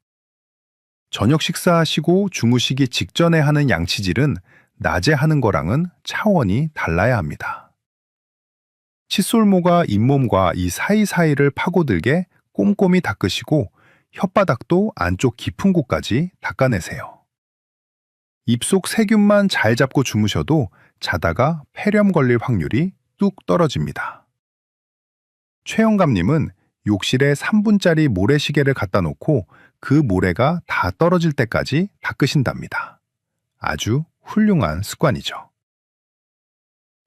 저녁 식사하시고 주무시기 직전에 하는 양치질은 낮에 하는 거랑은 차원이 달라야 합니다. 칫솔모가 잇몸과 이 사이사이를 파고들게 꼼꼼히 닦으시고 혓바닥도 안쪽 깊은 곳까지 닦아내세요. 입속 세균만 잘 잡고 주무셔도 자다가 폐렴 걸릴 확률이 뚝 떨어집니다. 최영감님은 욕실에 3분짜리 모래시계를 갖다 놓고 그 모래가 다 떨어질 때까지 닦으신답니다. 아주 훌륭한 습관이죠.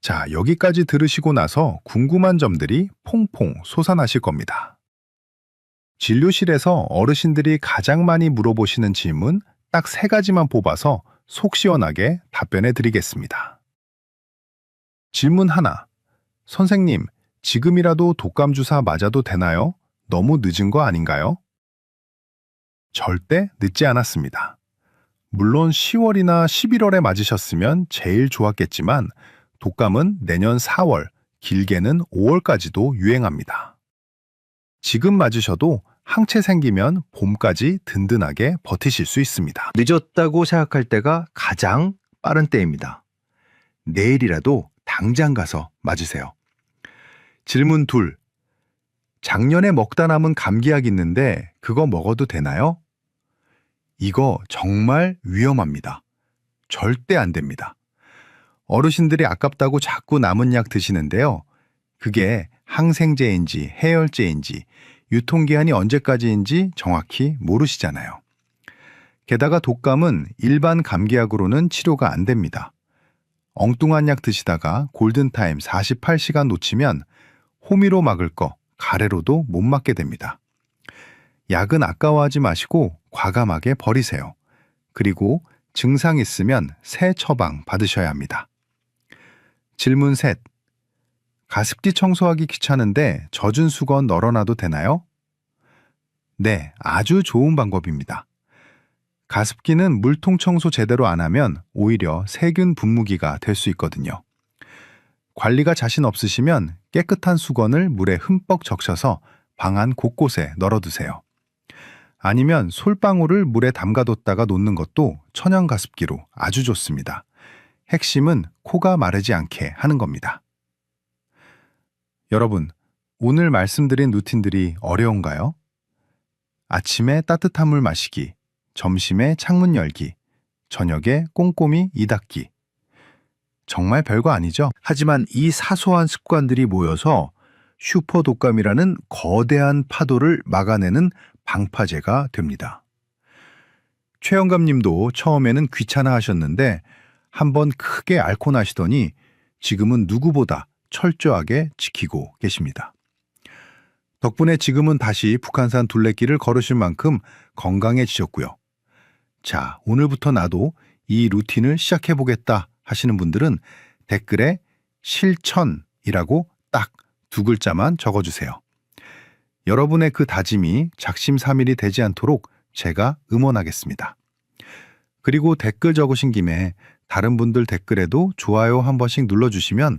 자, 여기까지 들으시고 나서 궁금한 점들이 퐁퐁 솟아나실 겁니다. 진료실에서 어르신들이 가장 많이 물어보시는 질문 딱 3가지만 뽑아서 속 시원하게 답변해 드리겠습니다. 질문 1. 선생님, 지금이라도 독감 주사 맞아도 되나요? 너무 늦은 거 아닌가요? 절대 늦지 않았습니다. 물론 10월이나 11월에 맞으셨으면 제일 좋았겠지만 독감은 내년 4월, 길게는 5월까지도 유행합니다. 지금 맞으셔도 항체 생기면 봄까지 든든하게 버티실 수 있습니다. 늦었다고 생각할 때가 가장 빠른 때입니다. 내일이라도 당장 가서 맞으세요. 질문 2. 작년에 먹다 남은 감기약 있는데 그거 먹어도 되나요? 이거 정말 위험합니다. 절대 안 됩니다. 어르신들이 아깝다고 자꾸 남은 약 드시는데요. 그게 항생제인지 해열제인지 유통기한이 언제까지인지 정확히 모르시잖아요. 게다가 독감은 일반 감기약으로는 치료가 안 됩니다. 엉뚱한 약 드시다가 골든타임 48시간 놓치면 호미로 막을 거 가래로도 못 막게 됩니다. 약은 아까워하지 마시고 과감하게 버리세요. 그리고 증상 있으면 새 처방 받으셔야 합니다. 질문 셋. 가습기 청소하기 귀찮은데 젖은 수건 널어놔도 되나요? 네, 아주 좋은 방법입니다. 가습기는 물통 청소 제대로 안 하면 오히려 세균 분무기가 될 수 있거든요. 관리가 자신 없으시면 깨끗한 수건을 물에 흠뻑 적셔서 방 안 곳곳에 널어두세요. 아니면 솔방울을 물에 담가뒀다가 놓는 것도 천연 가습기로 아주 좋습니다. 핵심은 코가 마르지 않게 하는 겁니다. 여러분, 오늘 말씀드린 루틴들이 어려운가요? 아침에 따뜻한 물 마시기, 점심에 창문 열기, 저녁에 꼼꼼히 이 닫기. 정말 별거 아니죠? 하지만 이 사소한 습관들이 모여서 슈퍼 독감이라는 거대한 파도를 막아내는 방파제가 됩니다. 최영감 님도 처음에는 귀찮아 하셨는데 한번 크게 앓고 나시더니 지금은 누구보다 철저하게 지키고 계십니다. 덕분에 지금은 다시 북한산 둘레길을 걸으실 만큼 건강해지셨고요. 자, 오늘부터 나도 이 루틴을 시작해보겠다 하시는 분들은 댓글에 실천이라고 딱 2글자만 적어주세요. 여러분의 그 다짐이 작심삼일이 되지 않도록 제가 응원하겠습니다. 그리고 댓글 적으신 김에 다른 분들 댓글에도 좋아요 한 번씩 눌러주시면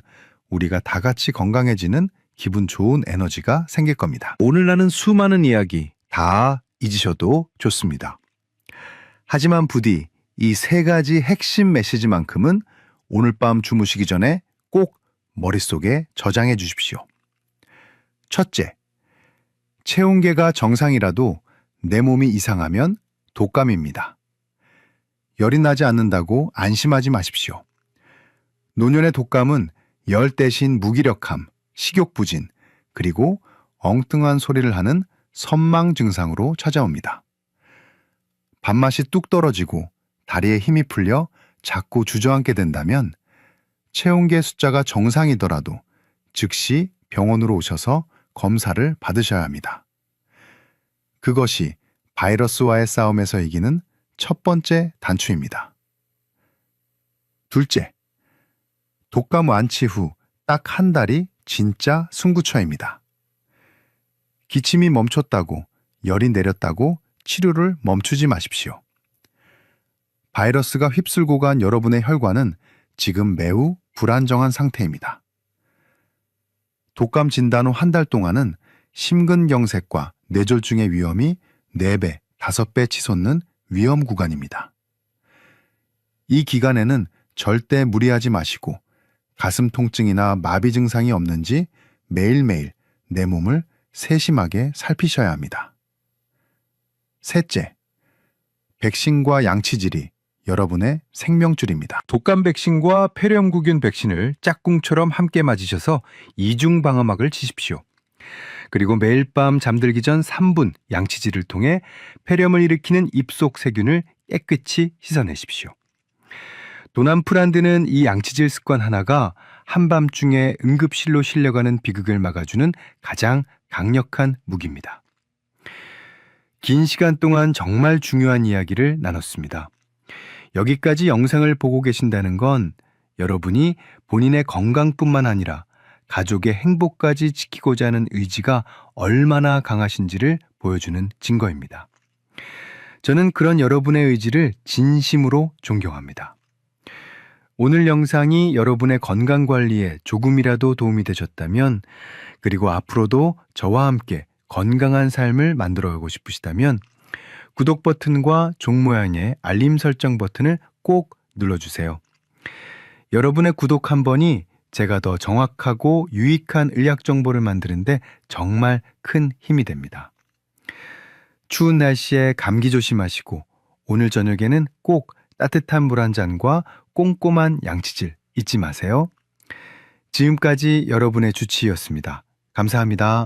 우리가 다 같이 건강해지는 기분 좋은 에너지가 생길 겁니다. 오늘 나눈 수많은 이야기 다 잊으셔도 좋습니다. 하지만 부디 이 3가지 핵심 메시지만큼은 오늘 밤 주무시기 전에 꼭 머릿속에 저장해 주십시오. 첫째, 체온계가 정상이라도 내 몸이 이상하면 독감입니다. 열이 나지 않는다고 안심하지 마십시오. 노년의 독감은 열 대신 무기력함, 식욕부진, 그리고 엉뚱한 소리를 하는 선망 증상으로 찾아옵니다. 밥맛이 뚝 떨어지고 다리에 힘이 풀려 자꾸 주저앉게 된다면 체온계 숫자가 정상이더라도 즉시 병원으로 오셔서 검사를 받으셔야 합니다. 그것이 바이러스와의 싸움에서 이기는 첫 번째 단추입니다. 둘째, 독감 완치 후 딱 1달이 진짜 승구처입니다. 기침이 멈췄다고, 열이 내렸다고 치료를 멈추지 마십시오. 바이러스가 휩쓸고 간 여러분의 혈관은 지금 매우 불안정한 상태입니다. 독감 진단 후 1달 동안은 심근경색과 뇌졸중의 위험이 4배, 5배 치솟는 위험 구간입니다. 이 기간에는 절대 무리하지 마시고 가슴 통증이나 마비 증상이 없는지 매일매일 내 몸을 세심하게 살피셔야 합니다. 셋째, 백신과 양치질이 여러분의 생명줄입니다. 독감 백신과 폐렴구균 백신을 짝꿍처럼 함께 맞으셔서 이중 방어막을 치십시오. 그리고 매일 밤 잠들기 전 3분 양치질을 통해 폐렴을 일으키는 입속 세균을 깨끗이 씻어내십시오. 도남프란드는 이 양치질 습관 하나가 한밤중에 응급실로 실려가는 비극을 막아주는 가장 강력한 무기입니다. 긴 시간 동안 정말 중요한 이야기를 나눴습니다. 여기까지 영상을 보고 계신다는 건 여러분이 본인의 건강뿐만 아니라 가족의 행복까지 지키고자 하는 의지가 얼마나 강하신지를 보여주는 증거입니다. 저는 그런 여러분의 의지를 진심으로 존경합니다. 오늘 영상이 여러분의 건강관리에 조금이라도 도움이 되셨다면, 그리고 앞으로도 저와 함께 건강한 삶을 만들어가고 싶으시다면 구독 버튼과 종 모양의 알림 설정 버튼을 꼭 눌러주세요. 여러분의 구독 한 번이 제가 더 정확하고 유익한 의학 정보를 만드는데 정말 큰 힘이 됩니다. 추운 날씨에 감기 조심하시고 오늘 저녁에는 꼭 따뜻한 물 한 잔과 꼼꼼한 양치질 잊지 마세요. 지금까지 여러분의 주치의였습니다. 감사합니다.